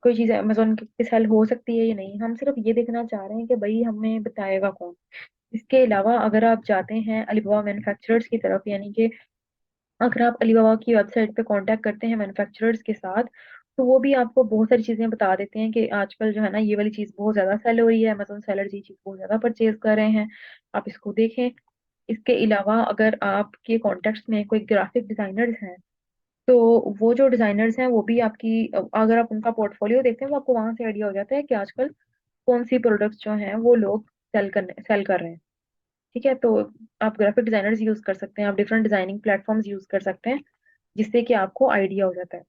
कोई चीज अमेजोन पे सेल हो सकती है या नहीं। हम सिर्फ ये देखना चाह रहे हैं कि भाई हमें बताएगा कौन। इसके अलावा अगर आप जाते हैं अलीबाबा मैन्युफैक्चरर्स की तरफ, यानी कि अगर आप अलीबाबा की वेबसाइट पे कांटेक्ट करते हैं मैन्युफैक्चरर्स के साथ, तो वो भी आपको बहुत सारी चीजें बता देते हैं कि आजकल जो है ना ये वाली चीज बहुत ज्यादा सेल हो रही है, अमेजोन सेलर ये चीज बहुत ज्यादा परचेज कर रहे हैं, आप इसको देखें। इसके अलावा अगर आपके कॉन्टेक्ट्स में कोई ग्राफिक डिजाइनर्स हैं, तो वो जो डिजाइनर्स हैं वो भी आपकी, अगर आप उनका पोर्टफोलियो देखते हैं तो आपको वहां से आइडिया हो जाता है कि आजकल कौन सी प्रोडक्ट्स जो हैं वो लोग सेल कर रहे हैं। ठीक है, तो आप ग्राफिक डिजाइनर्स यूज कर सकते हैं, आप डिफरेंट डिजाइनिंग प्लेटफॉर्म्स यूज कर सकते हैं, जिससे कि आपको आइडिया हो जाता है।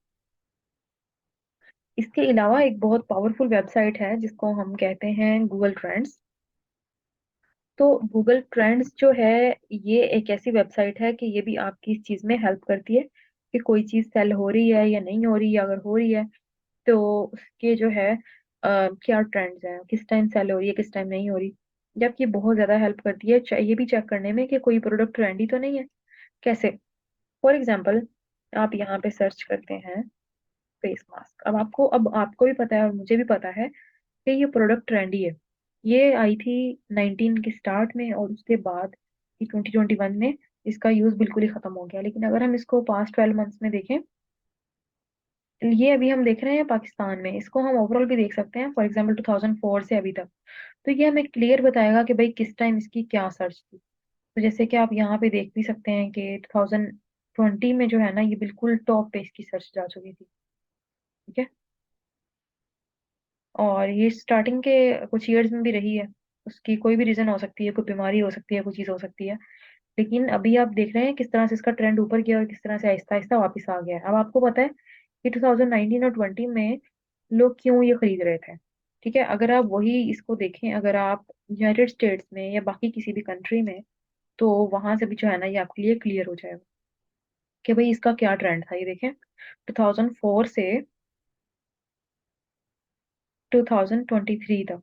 इसके अलावा एक बहुत पावरफुल वेबसाइट है जिसको हम कहते हैं गूगल ट्रेंड्स। तो गूगल ट्रेंड्स जो है ये एक ऐसी वेबसाइट है कि ये भी आपकी इस चीज में हेल्प करती है कि कोई चीज सेल हो रही है या नहीं हो रही है। अगर हो रही है तो उसके जो है क्या ट्रेंड्स हैं, किस टाइम सेल हो रही है, किस टाइम नहीं हो रही। जबकि बहुत ज्यादा हेल्प करती है ये भी चेक करने में कि कोई प्रोडक्ट ट्रेंडी तो नहीं है। कैसे? फॉर एग्जाम्पल, आप यहाँ पे सर्च करते हैं फेस मास्क। अब आपको भी पता है और मुझे भी पता है कि ये प्रोडक्ट ट्रेंडी है। ये आई थी 19 के स्टार्ट में, और उसके बाद 2021 में इसका यूज बिल्कुल ही खत्म हो गया। लेकिन अगर हम इसको पास्ट 12 मंथ्स में देखें, ये अभी हम देख रहे हैं पाकिस्तान में, इसको हम ओवरऑल भी देख सकते हैं, फॉर एग्जाम्पल 2004 से अभी तक। तो ये हमें क्लियर बताएगा कि भाई किस टाइम इसकी क्या सर्च थी। तो जैसे कि आप यहाँ पे देख भी सकते हैं कि 2020 में जो है ना ये बिल्कुल टॉप पे इसकी सर्च जा चुकी थी। ठीक है, और ये स्टार्टिंग के कुछ ईयर्स में भी रही है। उसकी कोई भी रीजन हो सकती है, कोई बीमारी हो सकती है, कोई चीज हो सकती है। लेकिन अभी आप देख रहे हैं किस तरह से इसका ट्रेंड ऊपर गया और किस तरह से आहिस्ता आहिस्ता वापस आ गया है। अब आपको पता है कि 2019 और 20 में लोग क्यों ये खरीद रहे थे। ठीक है, अगर आप वही इसको देखें, अगर आप यूनाइटेड स्टेट्स में या बाकी किसी भी कंट्री में, तो वहां से भी जो है ना ये आपके लिए क्लियर हो जाएगा कि भाई इसका क्या ट्रेंड था। ये देखें 2004 से 2023 तक।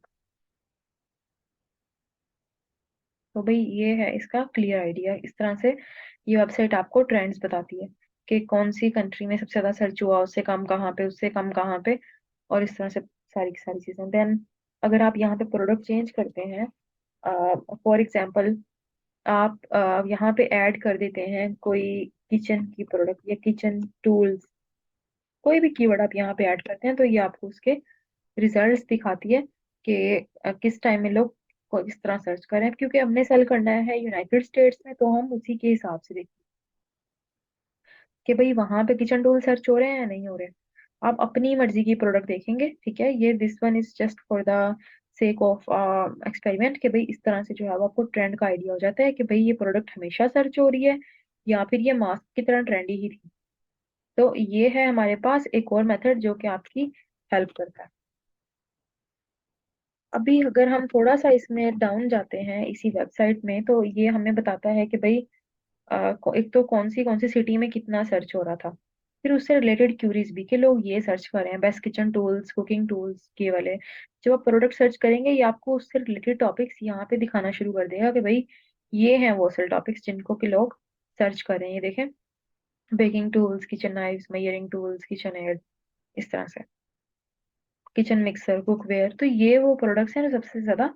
तो भाई ये है इसका क्लियर आइडिया। इस तरह से ये वेबसाइट आपको ट्रेंड्स बताती है कि कौन सी कंट्री में सबसे ज्यादा सर्च हुआ, उससे कम कहाँ पे, उससे कम कहाँ पे, और इस तरह से सारी की सारी चीजें। देन अगर आप यहाँ पे प्रोडक्ट चेंज करते हैं, फॉर एग्जांपल आप यहाँ पे ऐड कर देते हैं कोई किचन की प्रोडक्ट या किचन टूल्स, कोई भी कीवर्ड आप यहाँ पे ऐड करते हैं, तो ये आपको उसके रिजल्ट्स दिखाती है कि किस टाइम में लोग को इस तरह सर्च करें। क्योंकि हमने सेल करना है यूनाइटेड स्टेट्स में, तो हम उसी के हिसाब से देखते हैं कि भाई वहां पे किचन टूल सर्च हो रहे हैं या नहीं हो रहे। आप अपनी मर्जी की प्रोडक्ट देखेंगे। ठीक है, ये this one is just for the sake of experiment, कि भाई इस तरह से जो है वो आपको ट्रेंड का आइडिया हो जाता है कि भाई ये प्रोडक्ट हमेशा सर्च हो रही है या फिर ये मास्क की तरह ट्रेंडी ही थी। तो ये है हमारे पास एक और मेथड जो कि आपकी हेल्प करता है। अभी अगर हम थोड़ा सा इसमें डाउन जाते हैं इसी वेबसाइट में, तो ये हमें बताता है कि भाई एक तो कौन सी सिटी में कितना सर्च हो रहा था। फिर उससे रिलेटेड क्यूरीज भी कि लोग ये सर्च कर रहे हैं, best kitchen tools, cooking tools के वाले। जब आप प्रोडक्ट सर्च करेंगे ये आपको उससे रिलेटेड टॉपिक्स यहाँ पे दिखाना शुरू कर देगा कि भाई ये हैं वो असल टॉपिक्स जिनको कि लोग सर्च कर रहे हैं। ये देखें, baking tools, kitchen knives, measuring tools, kitchen aid, इस तरह से किचन मिक्सर, कुकवेयर। तो ये वो प्रोडक्ट्स हैं जो सबसे ज्यादा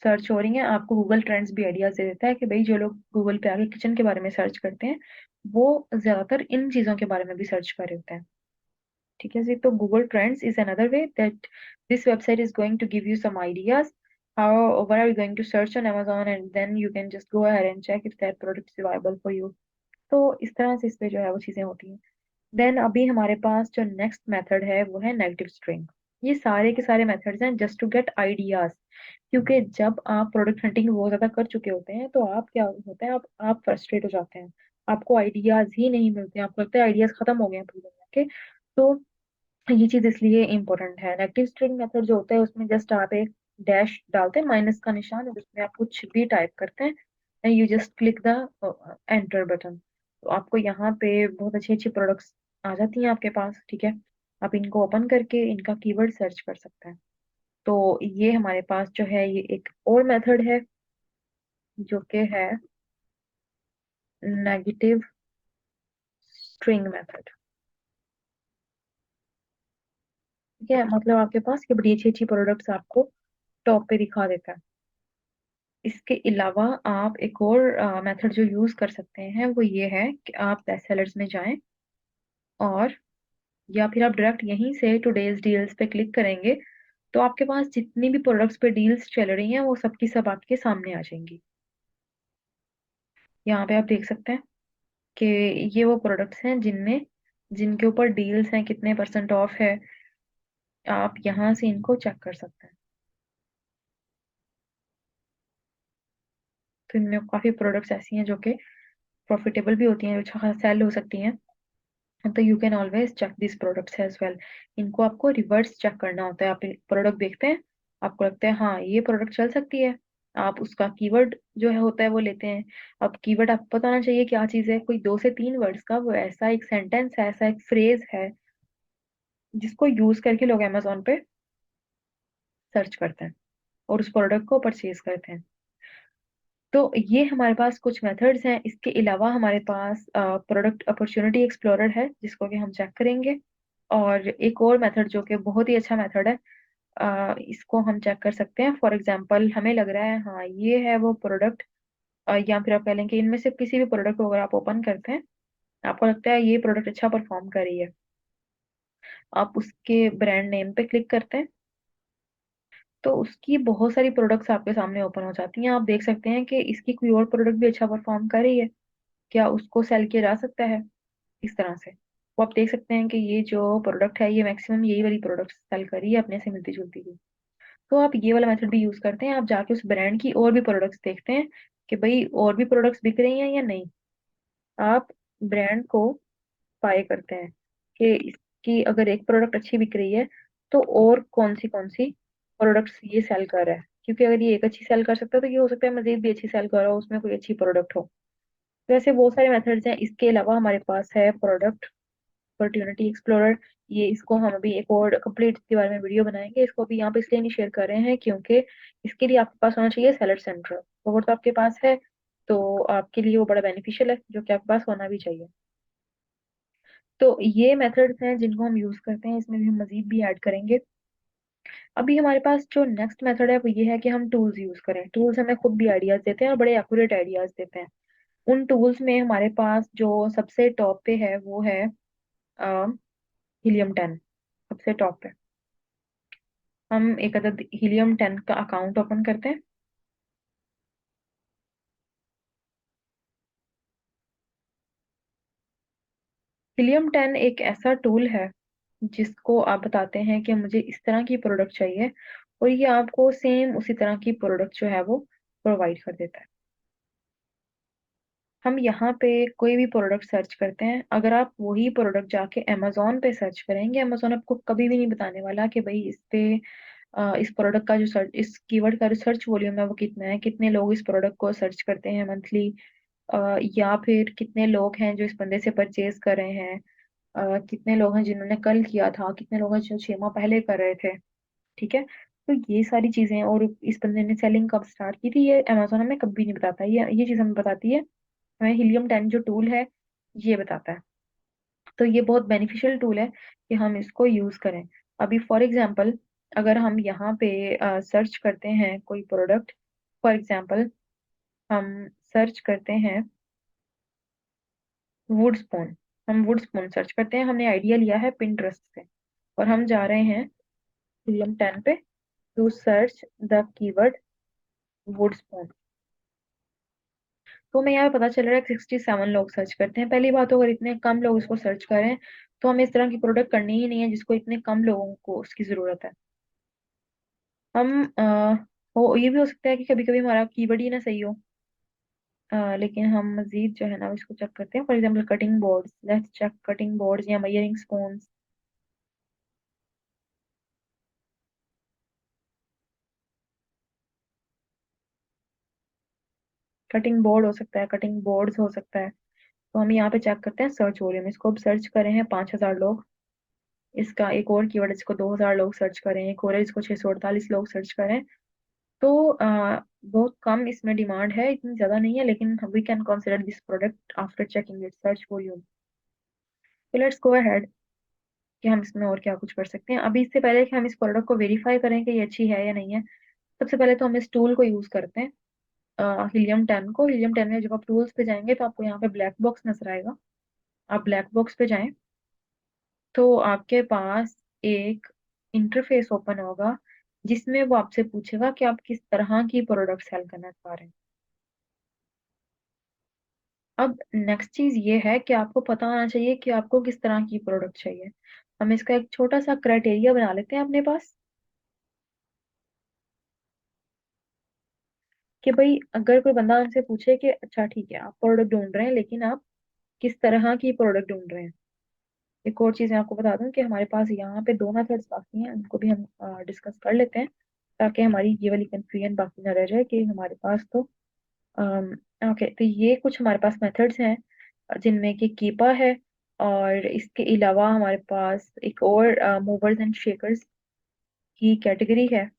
सर्च हो रही हैं। आपको गूगल ट्रेंड्स भी आइडियाज दे देता है कि भाई जो लोग गूगल पे आके किचन के बारे में सर्च करते हैं वो ज्यादातर इन चीजों के बारे में भी सर्च कर रहे होते हैं। ठीक है जी, तो Google trends is another way that this website is going to give you some ideas how what are you going to search on Amazon, and then you can just go ahead and check if that product is viable for you. तो इस तरह से इस पे जो है वो चीजें होती हैं। देन अभी हमारे पास जो नेक्स्ट मेथड है वो है नेगेटिव स्ट्रिंग। ये सारे के सारे मेथड्स हैं जस्ट टू गेट आइडियाज। क्योंकि जब आप प्रोडक्ट हंटिंग बहुत ज्यादा कर चुके होते हैं तो आप क्या होता है, आप फ्रस्ट्रेट हो जाते हैं। आपको आइडियाज ही नहीं मिलते हैं, आपको लगता है आइडियाज खत्म हो गए हैं पूरी दुनिया के। तो ये चीज इसलिए इम्पोर्टेंट है। नेगेटिव स्ट्रिंग मेथड जो होता है उसमें जस्ट आप एक डैश डालते हैं, माइनस का निशान, और उसमें आप कुछ भी टाइप करते हैं and you just click the enter button. तो आपको यहाँ पे बहुत अच्छी अच्छी प्रोडक्ट्स आ जाती हैं आपके पास, ठीक है। आप इनको ओपन करके इनका कीवर्ड सर्च कर सकते हैं। तो ये हमारे पास जो है ये एक और मेथड है जो कि है नेगेटिव स्ट्रिंग मेथड। ठीक है, मतलब आपके पास ये बड़ी अच्छी अच्छी प्रोडक्ट्स आपको टॉप पे दिखा देता है। इसके अलावा आप एक और मेथड जो यूज कर सकते हैं वो ये है कि आप बेस्ट सेलर्स में जाएं, और या फिर आप डायरेक्ट यहीं से टुडेज डील्स पे क्लिक करेंगे तो आपके पास जितनी भी प्रोडक्ट्स पे डील्स चल रही हैं वो सबकी सब आपके सामने आ जाएंगी। यहाँ पे आप देख सकते हैं कि ये वो प्रोडक्ट्स हैं जिनमें जिनके ऊपर डील्स हैं, कितने परसेंट ऑफ है। आप यहाँ से इनको चेक कर सकते हैं। तो इनमें काफी प्रोडक्ट्स ऐसी हैं जो कि प्रॉफिटेबल भी होती हैं, जो अच्छा खासा सेल हो सकती हैं। तो you can always check this products as well. इनको आपको रिवर्स चेक करना होता है। आप प्रोडक्ट देखते हैं, आपको लगता है हाँ ये प्रोडक्ट चल सकती है, आप उसका कीवर्ड जो है होता है वो लेते हैं। अब कीवर्ड आपको पता होना चाहिए क्या चीज़ है, कोई 2 से 3 वर्ड्स का वो ऐसा एक सेंटेंस है, ऐसा एक फ्रेज है जिसको यूज करके लोग अमेजोन पे सर्च करते हैं और उस प्रोडक्ट को परचेज करते हैं। तो ये हमारे पास कुछ मेथड्स हैं। इसके अलावा हमारे पास प्रोडक्ट अपॉर्चुनिटी एक्सप्लोरर है जिसको कि हम चेक करेंगे। और एक और मेथड जो कि बहुत ही अच्छा मेथड है, इसको हम चेक कर सकते हैं। फॉर एग्जांपल हमें लग रहा है हाँ ये है वो प्रोडक्ट, या फिर आप कह लें कि इनमें से किसी भी प्रोडक्ट को अगर आप ओपन करते हैं, आपको लगता है ये प्रोडक्ट अच्छा परफॉर्म कर रही है, आप उसके ब्रांड नेम पे क्लिक करते हैं तो उसकी बहुत सारी प्रोडक्ट्स आपके सामने ओपन हो जाती हैं। आप देख सकते हैं कि इसकी कोई और प्रोडक्ट भी अच्छा परफॉर्म कर रही है, क्या उसको सेल किया जा सकता है इस तरह से। वो आप देख सकते हैं कि ये जो प्रोडक्ट है ये मैक्सिमम यही वाली प्रोडक्ट सेल कर रही है अपने से मिलती जुलती हुई। तो आप ये वाला मेथड भी यूज करते हैं, आप जाके उस ब्रांड की और भी प्रोडक्ट्स देखते हैं कि भाई और भी प्रोडक्ट्स बिक रही हैं या नहीं। आप ब्रांड को बाय करते हैं कि इसकी अगर एक प्रोडक्ट अच्छी बिक रही है तो और कौन सी प्रोडक्ट्स ये सेल कर रहा है, क्योंकि अगर ये एक अच्छी सेल कर सकता है तो ये हो सकता है मजीद भी अच्छी सेल कर रहा हो, उसमें कोई अच्छी प्रोडक्ट हो। तो ऐसे बहुत सारे मेथड्स हैं। इसके अलावा हमारे पास है प्रोडक्ट अपॉर्चुनिटी एक्सप्लोरर। ये इसको हम अभी एक और कंप्लीट इसके बारे में वीडियो बनाएंगे, इसको अभी यहाँ पे इसलिए नहीं शेयर कर रहे हैं क्योंकि इसके लिए आपके पास होना चाहिए सेलर सेंटर। तो वो तो आपके पास है, तो आपके लिए वो बड़ा बेनिफिशियल है, जो कि आपके पास होना भी चाहिए। तो ये मेथड्स हैं जिनको हम यूज करते हैं, इसमें भी हम मजीद भी ऐड करेंगे। अभी हमारे पास जो नेक्स्ट मेथड है वो ये है कि हम टूल्स यूज करें। टूल्स हमें खुद भी आइडियाज देते हैं और बड़े एक्यूरेट आइडियाज देते हैं। उन टूल्स में हमारे पास जो सबसे टॉप पे है वो है हीलियम 10। सबसे टॉप पे हम एक अदद हीलियम 10 का अकाउंट ओपन करते हैं। हीलियम 10 एक ऐसा टूल है जिसको आप बताते हैं कि मुझे इस तरह की प्रोडक्ट चाहिए, और ये आपको सेम उसी तरह की प्रोडक्ट जो है वो प्रोवाइड कर देता है। हम यहाँ पे कोई भी प्रोडक्ट सर्च करते हैं, अगर आप वही प्रोडक्ट जाके अमेजोन पे सर्च करेंगे, अमेजोन आपको कभी भी नहीं बताने वाला कि भाई इस पे इस प्रोडक्ट का जो सर्च, इस कीवर्ड का जो सर्च वॉल्यूम है वो कितना है, कितने लोग इस प्रोडक्ट को सर्च करते हैं मंथली, या फिर कितने लोग हैं जो इस बंदे से परचेज कर रहे हैं, कितने लोग हैं जिन्होंने कल किया था, कितने लोग हैं जो 6 माह पहले कर रहे थे। ठीक है, तो ये सारी चीजें, और इस बंदे ने सेलिंग कब स्टार्ट की थी, ये अमेजोन हमें कभी नहीं बताता। ये चीज हमें बताती है, हमें हीलियम 10 जो टूल है ये बताता है। तो ये बहुत बेनिफिशियल टूल है कि हम इसको यूज करें। अभी फॉर एग्जांपल अगर हम यहाँ पे सर्च करते हैं कोई प्रोडक्ट, फॉर एग्जांपल हम सर्च करते हैं वुड स्पून। हम वुड स्पून सर्च करते हैं, हमने आइडिया लिया है पिंटरेस्ट से, और हम जा रहे हैं हीलियम 10 पे to search the keyword wood spoon. तो हमें यहाँ पे पता चल रहा है कि 67 लोग सर्च करते हैं। पहली बात तो अगर इतने कम लोग इसको सर्च करें तो हमें इस तरह की प्रोडक्ट करनी ही नहीं है जिसको इतने कम लोगों को उसकी जरूरत है। हम हो ये भी हो सकता है कि कभी कभी हमारा कीवर्ड ही ना सही हो। लेकिन हम मजीद जो है ना इसको चेक करते हैं। For example cutting boards, let's cheque cutting boards या मेजरिंग स्पून। कटिंग बोर्ड हो सकता है, कटिंग बोर्ड्स हो सकता है। तो हम यहाँ पे चेक करते हैं सर्च वॉल्यूम। इसको अब सर्च करें हैं 5,000 लोग। इसका एक और कीवर्ड इसको 2,000 लोग सर्च करें, एक और है इसको 648 लोग सर्च करें। तो बहुत कम इसमें डिमांड है, इतनी ज्यादा नहीं है, लेकिन we can consider this product after checking it search volume. तो लेट्स गो अहेड कि हम इसमें और क्या कुछ कर सकते हैं। अभी इससे पहले कि हम इस प्रोडक्ट को वेरीफाई करें कि ये अच्छी है या नहीं है, सबसे पहले तो हम इस टूल को यूज करते हैं, हीलियम 10 को। हीलियम 10 में जब आप टूल्स पे जाएंगे तो आपको यहाँ पे ब्लैक बॉक्स नजर आएगा। आप ब्लैक बॉक्स पे जाएं तो आपके पास एक इंटरफेस ओपन होगा जिसमें वो आपसे पूछेगा कि आप किस तरह की प्रोडक्ट सेल करना चाह रहे हैं। अब नेक्स्ट चीज ये है कि आपको पता होना चाहिए कि आपको किस तरह की प्रोडक्ट चाहिए। हम इसका एक छोटा सा क्राइटेरिया बना लेते हैं अपने पास कि भाई अगर कोई बंदा हमसे पूछे कि अच्छा ठीक है आप प्रोडक्ट ढूंढ रहे हैं लेकिन आप किस तरह की प्रोडक्ट ढूंढ रहे हैं। एक और चीज मैं आपको बता दूं कि हमारे पास यहाँ पे दो मेथड्स बाकी हैं, उनको भी हम डिस्कस कर लेते हैं ताकि हमारी ये वाली कंफ्यूजन बाकी ना रह जाए कि हमारे पास तो ओके। तो ये कुछ हमारे पास मेथड्स हैं जिनमें कि कीपा है, और इसके अलावा हमारे पास एक और मूवर्स एंड शेकर्स की कैटेगरी है।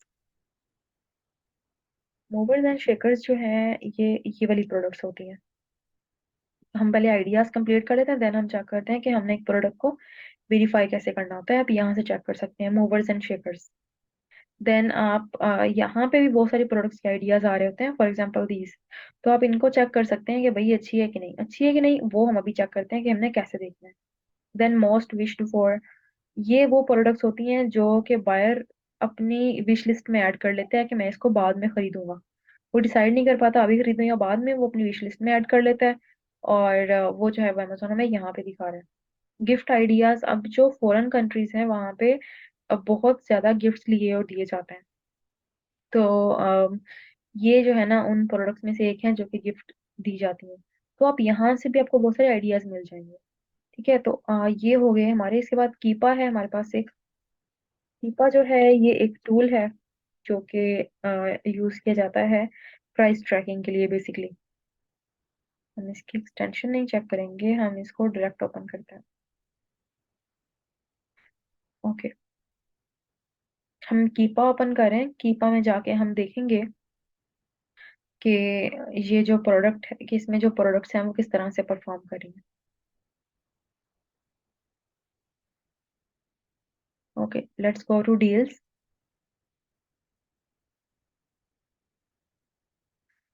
मूवर्स एंड शेकर्स जो है ये वाली प्रोडक्ट्स होती हैं। हम पहले आइडियाज कंप्लीट कर लेते हैं, देन हम चेक करते हैं कि हमने एक प्रोडक्ट को वेरीफाई कैसे करना होता है। आप यहाँ से चेक कर सकते हैं मूवर्स एंड शेकर्स। देन आप यहाँ पे भी बहुत सारी प्रोडक्ट्स के आइडियाज आ रहे होते हैं, फॉर एग्जांपल दीज। तो आप इनको चेक कर सकते हैं कि भाई अच्छी है कि नहीं, अच्छी है कि नहीं वो हम अभी चेक करते हैं कि हमने कैसे देखना है। देन मोस्ट विश्ड फॉर, ये वो प्रोडक्ट्स होती हैं जो कि बायर अपनी विश लिस्ट में ऐड कर लेते हैं कि मैं इसको बाद में खरीदूंगा। वो डिसाइड नहीं कर पाता अभी खरीदूं या बाद में, वो अपनी विश लिस्ट में ऐड कर लेता है। और वो जो है वो अमेजोन हमें यहाँ पे दिखा रहा है। गिफ्ट आइडियाज, अब जो फॉरेन कंट्रीज हैं वहाँ पे अब बहुत ज्यादा गिफ्ट्स लिए और दिए जाते हैं। तो ये जो है ना उन प्रोडक्ट्स में से एक है जो कि गिफ्ट दी जाती है। तो आप यहाँ से भी आपको बहुत सारे आइडियाज मिल जाएंगे। ठीक है, तो ये हो गए हमारे। इसके बाद कीपा है हमारे पास एक। कीपा जो है ये एक टूल है जो कि यूज किया जाता है प्राइस ट्रैकिंग के लिए बेसिकली। हम इसकी एक्सटेंशन नहीं चेक करेंगे, हम इसको डायरेक्ट ओपन करते हैं। ओके, हम कीपा ओपन करें, कीपा में जाके हम देखेंगे कि ये जो प्रोडक्ट है कि इसमें जो प्रोडक्ट्स हैं वो किस तरह से परफॉर्म करेंगे। Okay, let's go to deals.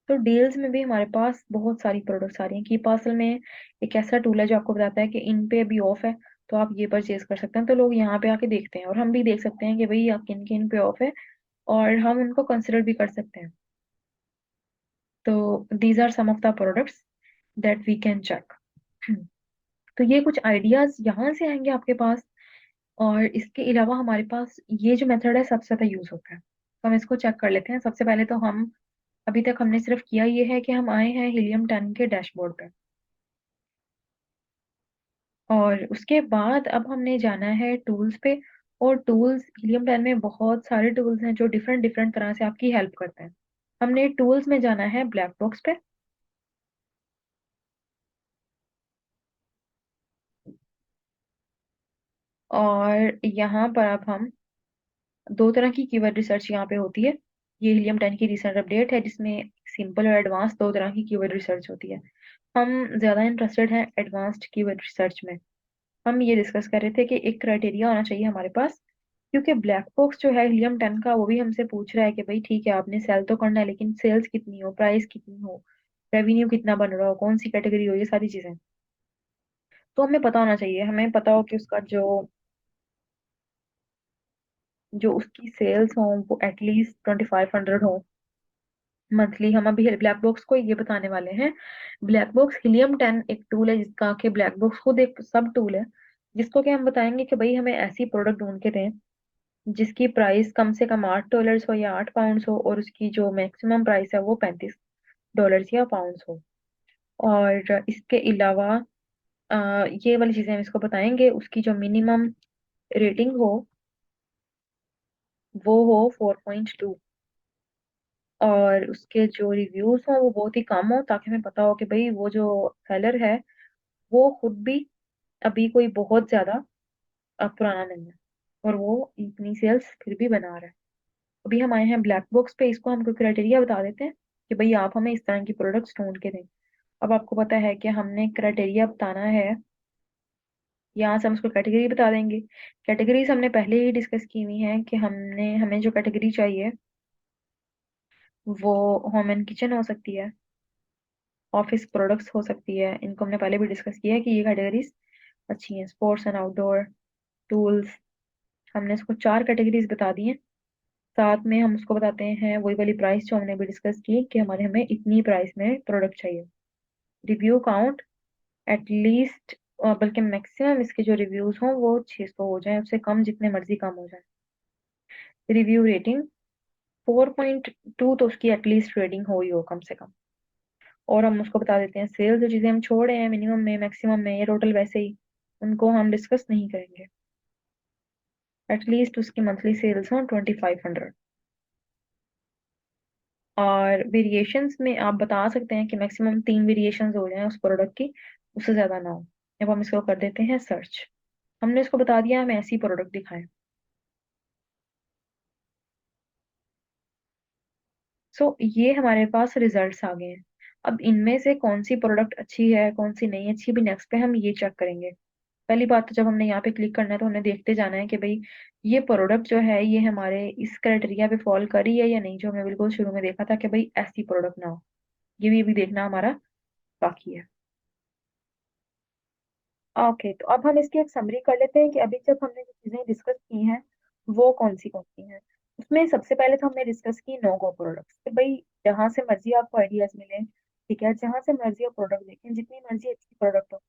तो डील्स में भी हमारे पास बहुत सारी प्रोडक्ट्स आ रही हैं। कीपा असल में एक ऐसा टूल है जो आपको बताता है कि इन पे अभी ऑफ है, तो आप ये परचेज कर सकते हैं। तो लोग यहाँ पे आके देखते हैं और हम भी देख सकते हैं कि भाई किन किन पे ऑफ है, और हम उनको कंसिडर भी कर सकते हैं। तो these are some of the products that we can check. तो ये कुछ आइडियाज यहाँ से आएंगे आपके पास। और इसके अलावा हमारे पास ये जो मेथड है सबसे ज्यादा यूज होता है, तो हम इसको चेक कर लेते हैं। सबसे पहले तो हम अभी तक हमने सिर्फ किया ये है कि हम आए हैं हीलियम 10 के डैशबोर्ड पे, और उसके बाद अब हमने जाना है टूल्स पे। और टूल्स हीलियम 10 में बहुत सारे टूल्स हैं जो डिफरेंट डिफरेंट तरह से आपकी हेल्प करते हैं। हमने टूल्स में जाना है ब्लैक बॉक्स पे, और यहाँ पर अब हम दो तरह की कीवर्ड रिसर्च यहाँ पे होती है। ये हीलियम 10 की रिसेंट अपडेट है जिसमें सिंपल और एडवांस दो तरह की कीवर्ड रिसर्च होती है। हम ज्यादा इंटरेस्टेड हैं एडवांस्ड कीवर्ड रिसर्च में। हम ये डिस्कस कर रहे थे कि एक क्राइटेरिया होना चाहिए हमारे पास, क्योंकि ब्लैक बॉक्स जो है हीलियम 10 का वो भी हमसे पूछ रहा है कि भाई ठीक है आपने सेल तो करना है लेकिन सेल्स कितनी हो, प्राइस कितनी हो, रेवेन्यू कितना बन रहा हो, कौन सी कैटेगरी हो, ये सारी चीजें। तो हमें पता होना चाहिए, हमें पता हो कि उसका जो जो उसकी सेल्स हो वो एटलीस्ट 2,500 हो मंथली। हम अभी ब्लैक बॉक्स को ये बताने वाले हैं। ब्लैक बॉक्स हीलियम 10 एक टूल है जिसका कि ब्लैक बॉक्स खुद एक सब टूल है जिसको कि हम बताएंगे कि भाई हमें ऐसी प्रोडक्ट ढूंढ के दें जिसकी प्राइस कम से कम $8 हो या $8 हो, और उसकी जो मैक्सिमम प्राइस है वो $35 या पाउंड्स हो। और इसके अलावा ये वाली चीजें हम इसको बताएंगे, उसकी जो मिनिमम रेटिंग हो वो हो 4.2, और उसके जो रिव्यूज हो वो बहुत ही कम हो, ताकि हमें पता हो कि भाई वो जो सेलर है वो खुद भी अभी कोई बहुत ज्यादा पुराना नहीं है, और वो इतनी सेल्स फिर भी बना रहा है। अभी हम आए हैं ब्लैक बॉक्स पे, इसको हम कोई क्राइटेरिया बता देते हैं कि भाई आप हमें इस तरह की प्रोडक्ट्स ढूंढ के दें। अब आपको पता है कि हमने क्राइटेरिया बताना है, यहाँ से हम उसको कैटेगरी बता देंगे। कैटेगरीज हमने पहले ही डिस्कस की हुई है कि हमें जो कैटेगरी चाहिए वो होम एंड किचन हो सकती है, ऑफिस प्रोडक्ट्स हो सकती है, इनको हमने पहले भी डिस्कस किया है कि ये कैटेगरीज अच्छी हैं। स्पोर्ट्स एंड आउटडोर, टूल्स, हमने इसको 4 कैटेगरीज बता दी हैं। साथ में हम उसको बताते हैं वही वाली प्राइस जो हमने भी डिस्कस की कि हमारे हमें इतनी प्राइस में प्रोडक्ट चाहिए। रिव्यू काउंट एटलीस्ट, बल्कि मैक्सिमम इसके जो रिव्यूज हों वो 600 हो जाए, उससे कम जितने मर्जी कम हो जाए। रिव्यू रेटिंग 4.2, तो उसकी एटलीस्ट रेटिंग हो ही हो कम से कम। और हम उसको बता देते हैं सेल्स, जो चीजें हम छोड़ रहे हैं मिनिमम में मैक्सिमम में या टोटल वैसे ही, उनको हम डिस्कस नहीं करेंगे। एटलीस्ट उसकी मंथली सेल्स हो 2500। और वेरिएशंस में आप बता सकते हैं कि मैक्सिमम 3 वेरिएशंस हो जाएं उस प्रोडक्ट की, उससे ज्यादा ना हो। अब हम इसको कर देते हैं सर्च। हमने इसको बता दिया हमें ऐसी प्रोडक्ट दिखाएं। सो ये हमारे पास रिजल्ट्स आ गए हैं। अब इनमें से कौन सी प्रोडक्ट अच्छी है कौन सी नहीं अच्छी, भी नेक्स्ट पे हम ये चेक करेंगे। पहली बात तो जब हमने यहाँ पे क्लिक करना है तो हमने देखते जाना है कि भाई ये प्रोडक्ट जो है ये हमारे इस क्राइटेरिया पे फॉल करी है या नहीं, जो हमने बिल्कुल शुरू में देखा था कि भाई ऐसी प्रोडक्ट ना हो। ये भी अभी देखना हमारा बाकी है। ओके, तो अब हम इसकी एक समरी कर लेते हैं कि अभी तक हमने जो चीजें डिस्कस की हैं वो कौन सी हैं। उसमें सबसे पहले तो हमने डिस्कस की नो गो प्रोडक्ट्स, कि भाई जहां से मर्जी आपको आइडियाज मिले, ठीक है, जहां से मर्जी आप प्रोडक्ट देखें, जितनी मर्जी अच्छी प्रोडक्ट हो,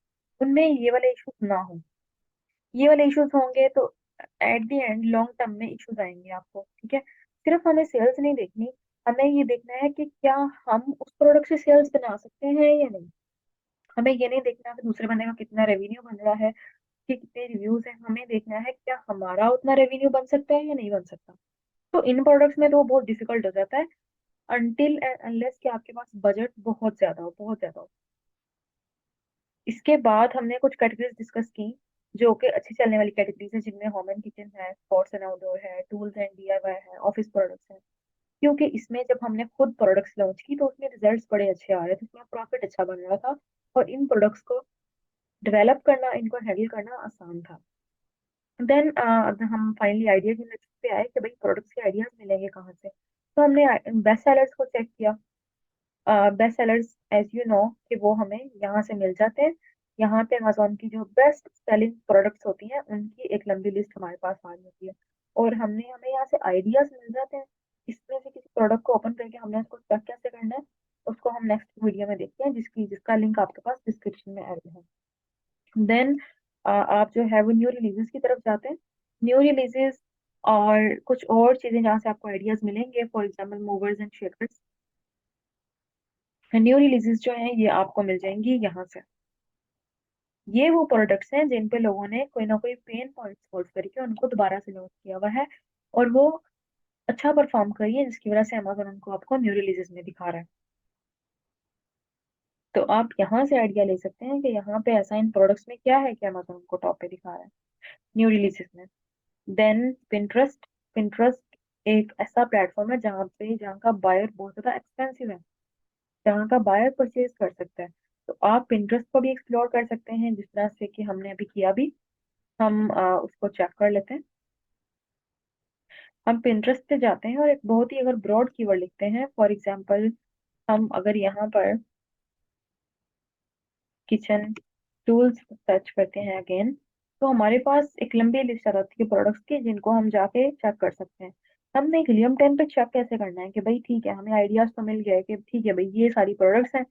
उनमें ये वाले इश्यूज ना हो। ये वाले इश्यूज होंगे तो at the end long term में इश्यूज आएंगे आपको, ठीक है। सिर्फ हमें सेल्स नहीं देखनी, हमें ये देखना है कि क्या हम उस प्रोडक्ट से सेल्स बना सकते हैं या नहीं। हमें ये नहीं देखना कि दूसरे बंदे का कितना रेवेन्यू बन रहा है, कि कितने रिव्यूज हैं, हमें देखना है क्या हमारा उतना रेवेन्यू बन सकता है या नहीं बन सकता। तो इन प्रोडक्ट्स में तो वो बहुत डिफिकल्ट हो जाता है, अनटिल एंड अनलेस कि आपके पास बजट बहुत ज्यादा हो, बहुत ज्यादा हो। इसके बाद हमने कुछ कैटेगरीज डिस्कस की जो कि अच्छी चलने वाली कैटेगरीज है, जिनमें होम एंड किचन है, स्पोर्ट्स एंड आउटडोर है, टूल्स एंड डीआईवाई है, ऑफिस प्रोडक्ट्स है। क्योंकि इसमें जब हमने खुद प्रोडक्ट्स लॉन्च की तो उसमें रिजल्ट्स बड़े अच्छे आ रहे थे, इसमें प्रॉफिट अच्छा बन रहा था, और इन प्रोडक्ट्स को डेवलप करना, इनको हैंडल करना आसान था। देन हम फाइनली आइडिया की लिस्ट पे आए कि भाई प्रोडक्ट्स के आइडियाज मिलेंगे कहाँ से। तो हमने बेस्ट सेलर्स को चेक किया। Best sellers as you know कि वो हमें यहाँ से मिल जाते हैं। यहाँ पे अमेजोन की जो बेस्ट सेलिंग प्रोडक्ट्स होती हैं उनकी एक लंबी लिस्ट हमारे पास आ रही होती है, और हमें हमें यहाँ से आइडियाज मिल जाते हैं। इसमें से किसी प्रोडक्ट को ओपन करके हमने उसको चेक कैसे करना है, उसको हम नेक्स्ट वीडियो में देखते हैं, जिसका लिंक आपके पास डिस्क्रिप्शन में ऐड है। देन आप जो है वो न्यू रिलीजेस की तरफ जाते हैं। न्यू रिलीजेस और कुछ और चीजें जहाँ से आपको आइडियाज मिलेंगे, for example movers and shakers. New releases जो हैं ये आपको मिल जाएंगी यहाँ से। ये वो प्रोडक्ट्स हैं जिन पे लोगों ने कोई ना कोई पेन पॉइंट सॉल्व करके उनको दोबारा से लॉन्च किया हुआ है, और वो अच्छा परफॉर्म करी है, जिसकी वजह से अमेजोन उनको आपको न्यू रिलीजेस में दिखा रहा है। तो आप यहाँ से आइडिया ले सकते हैं कि यहाँ पे ऐसा इन प्रोडक्ट्स में क्या है कि अमेजोन उनको टॉप पे दिखा रहा है न्यू रिलीजेस में। Then Pinterest. पिंटरेस्ट एक ऐसा प्लेटफॉर्म है जहाँ का बायर बहुत ज्यादा एक्सपेंसिव है, जहाँ का बायर परचेज कर सकता है। तो आप पिंटरेस्ट को भी एक्सप्लोर कर सकते हैं, जिस तरह से कि हमने अभी किया भी। हम उसको चेक कर लेते हैं। हम पिंटरेस्ट पे जाते हैं और एक बहुत ही अगर ब्रॉड कीवर्ड लिखते हैं, फॉर एग्जांपल हम अगर यहाँ पर किचन टूल्स सर्च करते हैं अगेन, तो हमारे पास एक लंबी लिस्ट आ जाती है प्रोडक्ट्स की, जिनको हम जाके चेक कर सकते हैं। हमने एक लियम 10 पे चेक कैसे करना है कि भाई ठीक है, हमें आइडियाज तो मिल गए कि ठीक है भाई ये सारी प्रोडक्ट्स हैं,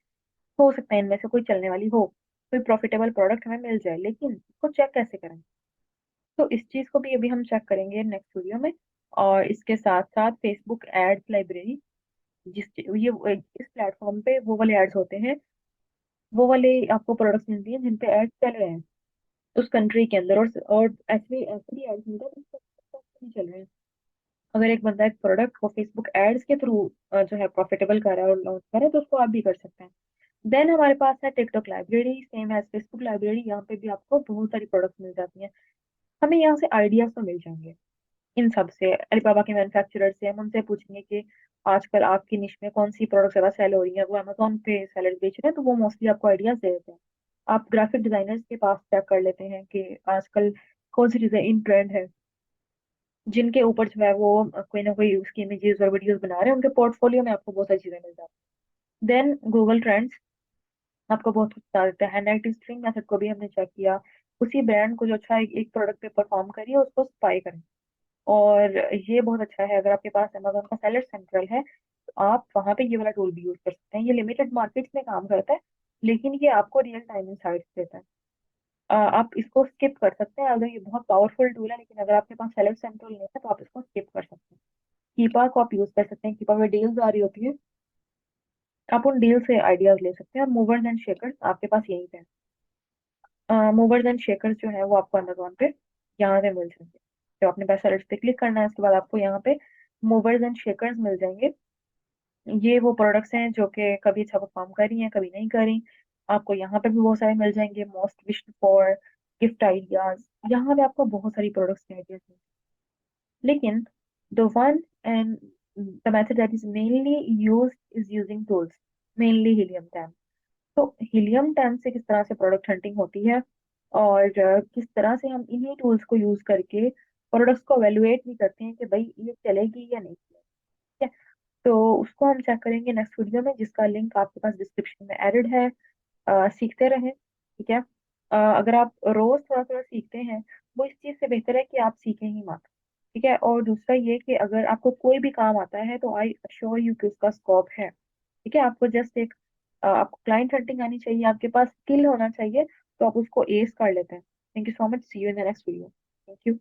हो सकता है इनमें से कोई चलने वाली हो। कोई प्रॉफिटेबल प्रोडक्ट हमें मिल जाए, लेकिन उसको चेक कैसे करें? तो इस चीज को भी अभी हम चेक करेंगे नेक्स्ट वीडियो में। और इसके साथ साथ फेसबुक एड्स लाइब्रेरी, जिस ये इस प्लेटफॉर्म पे वो वाले एड्स होते हैं, वो वाले आपको प्रोडक्ट्स मिलती हैं जिन पे एड्स चल रहे हैं उस कंट्री के अंदर। और ऐसे ऐसे भी एड्स मिलते हैं जिस पे नहीं चल रहे हैं। अगर एक बंदा एक प्रोडक्ट को फेसबुक एड्स के थ्रू जो है प्रॉफिटेबल कर रहा है और लॉन्च कर रहा है, तो उसको आप भी कर सकते हैं। देन हमारे पास है TikTok library, same as Facebook library. यहाँ पे भी आपको बहुत सारी प्रोडक्ट्स मिल जाती हैं। हमें यहाँ से आइडियाज तो मिल जाएंगे इन सब से। अलीबाबा के मैन्युफैक्चरर से हम उनसे पूछेंगे कि आजकल आपकी निश में कौन सी प्रोडक्ट ज्यादा सेल हो रही है, वो अमेजोन पे सेलर बेच रहे हैं, तो वो मोस्टली आपको आइडियाज दे देते हैं। आप ग्राफिक डिजाइनर्स के पास चेक कर लेते हैं कि आजकल कौन सी चीजें इन ट्रेंड है, जिनके ऊपर जो है वो कोई ना कोई उसकी इमेजेस और वीडियोस बना रहे हैं, उनके पोर्टफोलियो में आपको बहुत सारी चीजें मिल जाती हैं। देन गूगल ट्रेंड्स आपको बहुत कुछ बता देता है। नेगेटिव स्ट्रिंग मेथड को भी हमने चेक किया। उसी ब्रांड को जो अच्छा एक प्रोडक्ट पे परफॉर्म करिए उसको स्पाई करें। और ये बहुत अच्छा है, अगर आपके पास अमेजोन का सेलर सेंट्रल है तो आप वहां पे ये वाला टूल भी यूज कर सकते हैं। ये लिमिटेड मार्केट्स में काम करता है, लेकिन ये आपको रियल टाइम इंसाइट्स देता है। आप इसको स्किप कर सकते हैं अगर ये बहुत पावरफुल टूल है, लेकिन अगर आपके पास सेलर सेंट्रल नहीं है तो आप इसको स्किप कर सकते हैं। कीपा को आप यूज कर सकते हैं, कीपा में डील्स आ रही होती है, आप उन डील से आइडियाज ले सकते हैं। और मूवर्स एंड शेकर्स आपके पास यहीं पे है। मूवर्स एंड शेकर्स जो है वो आपको अमेजोन पे यहाँ से मिल जाएंगे। तो आपने बस सर्च पे क्लिक करना है, उसके बाद आपको यहाँ पे मूवर्स एंड शेकर्स मिल जाएंगे। ये वो प्रोडक्ट्स हैं जो कि कभी अच्छा परफॉर्म कर रही हैं, कभी नहीं कर रही। आपको यहाँ पे भी बहुत सारे मिल जाएंगे। Most wished for, gift ideas, यहाँ पे आपको बहुत सारी प्रोडक्ट्स के आइडियाज। लेकिन the one and the method that is mainly used is using tools, mainly helium 10। तो हीलियम 10 से किस तरह से प्रोडक्ट हंटिंग होती है, और किस तरह से हम इन्हीं टूल्स को यूज करके प्रोडक्ट्स को एवेलुएट भी करते हैं कि भाई ये चलेगी या नहीं चलेगी। ठीक है, तो उसको हम चेक करेंगे नेक्स्ट वीडियो में, जिसका लिंक आपके पास डिस्क्रिप्शन में एडेड है। सीखते रहें, ठीक है। अगर आप रोज थोड़ा थोड़ा सीखते हैं, वो इस चीज से बेहतर है कि आप सीखें ही मत। ठीक है, और दूसरा ये कि अगर आपको कोई भी काम आता है तो आई अश्योर यू कि उसका स्कोप है। ठीक है, आपको जस्ट एक आपको क्लाइंट हंटिंग आनी चाहिए, आपके पास स्किल होना चाहिए, तो आप उसको एस कर लेते हैं। Thank you so much, see you in the next video. Thank you.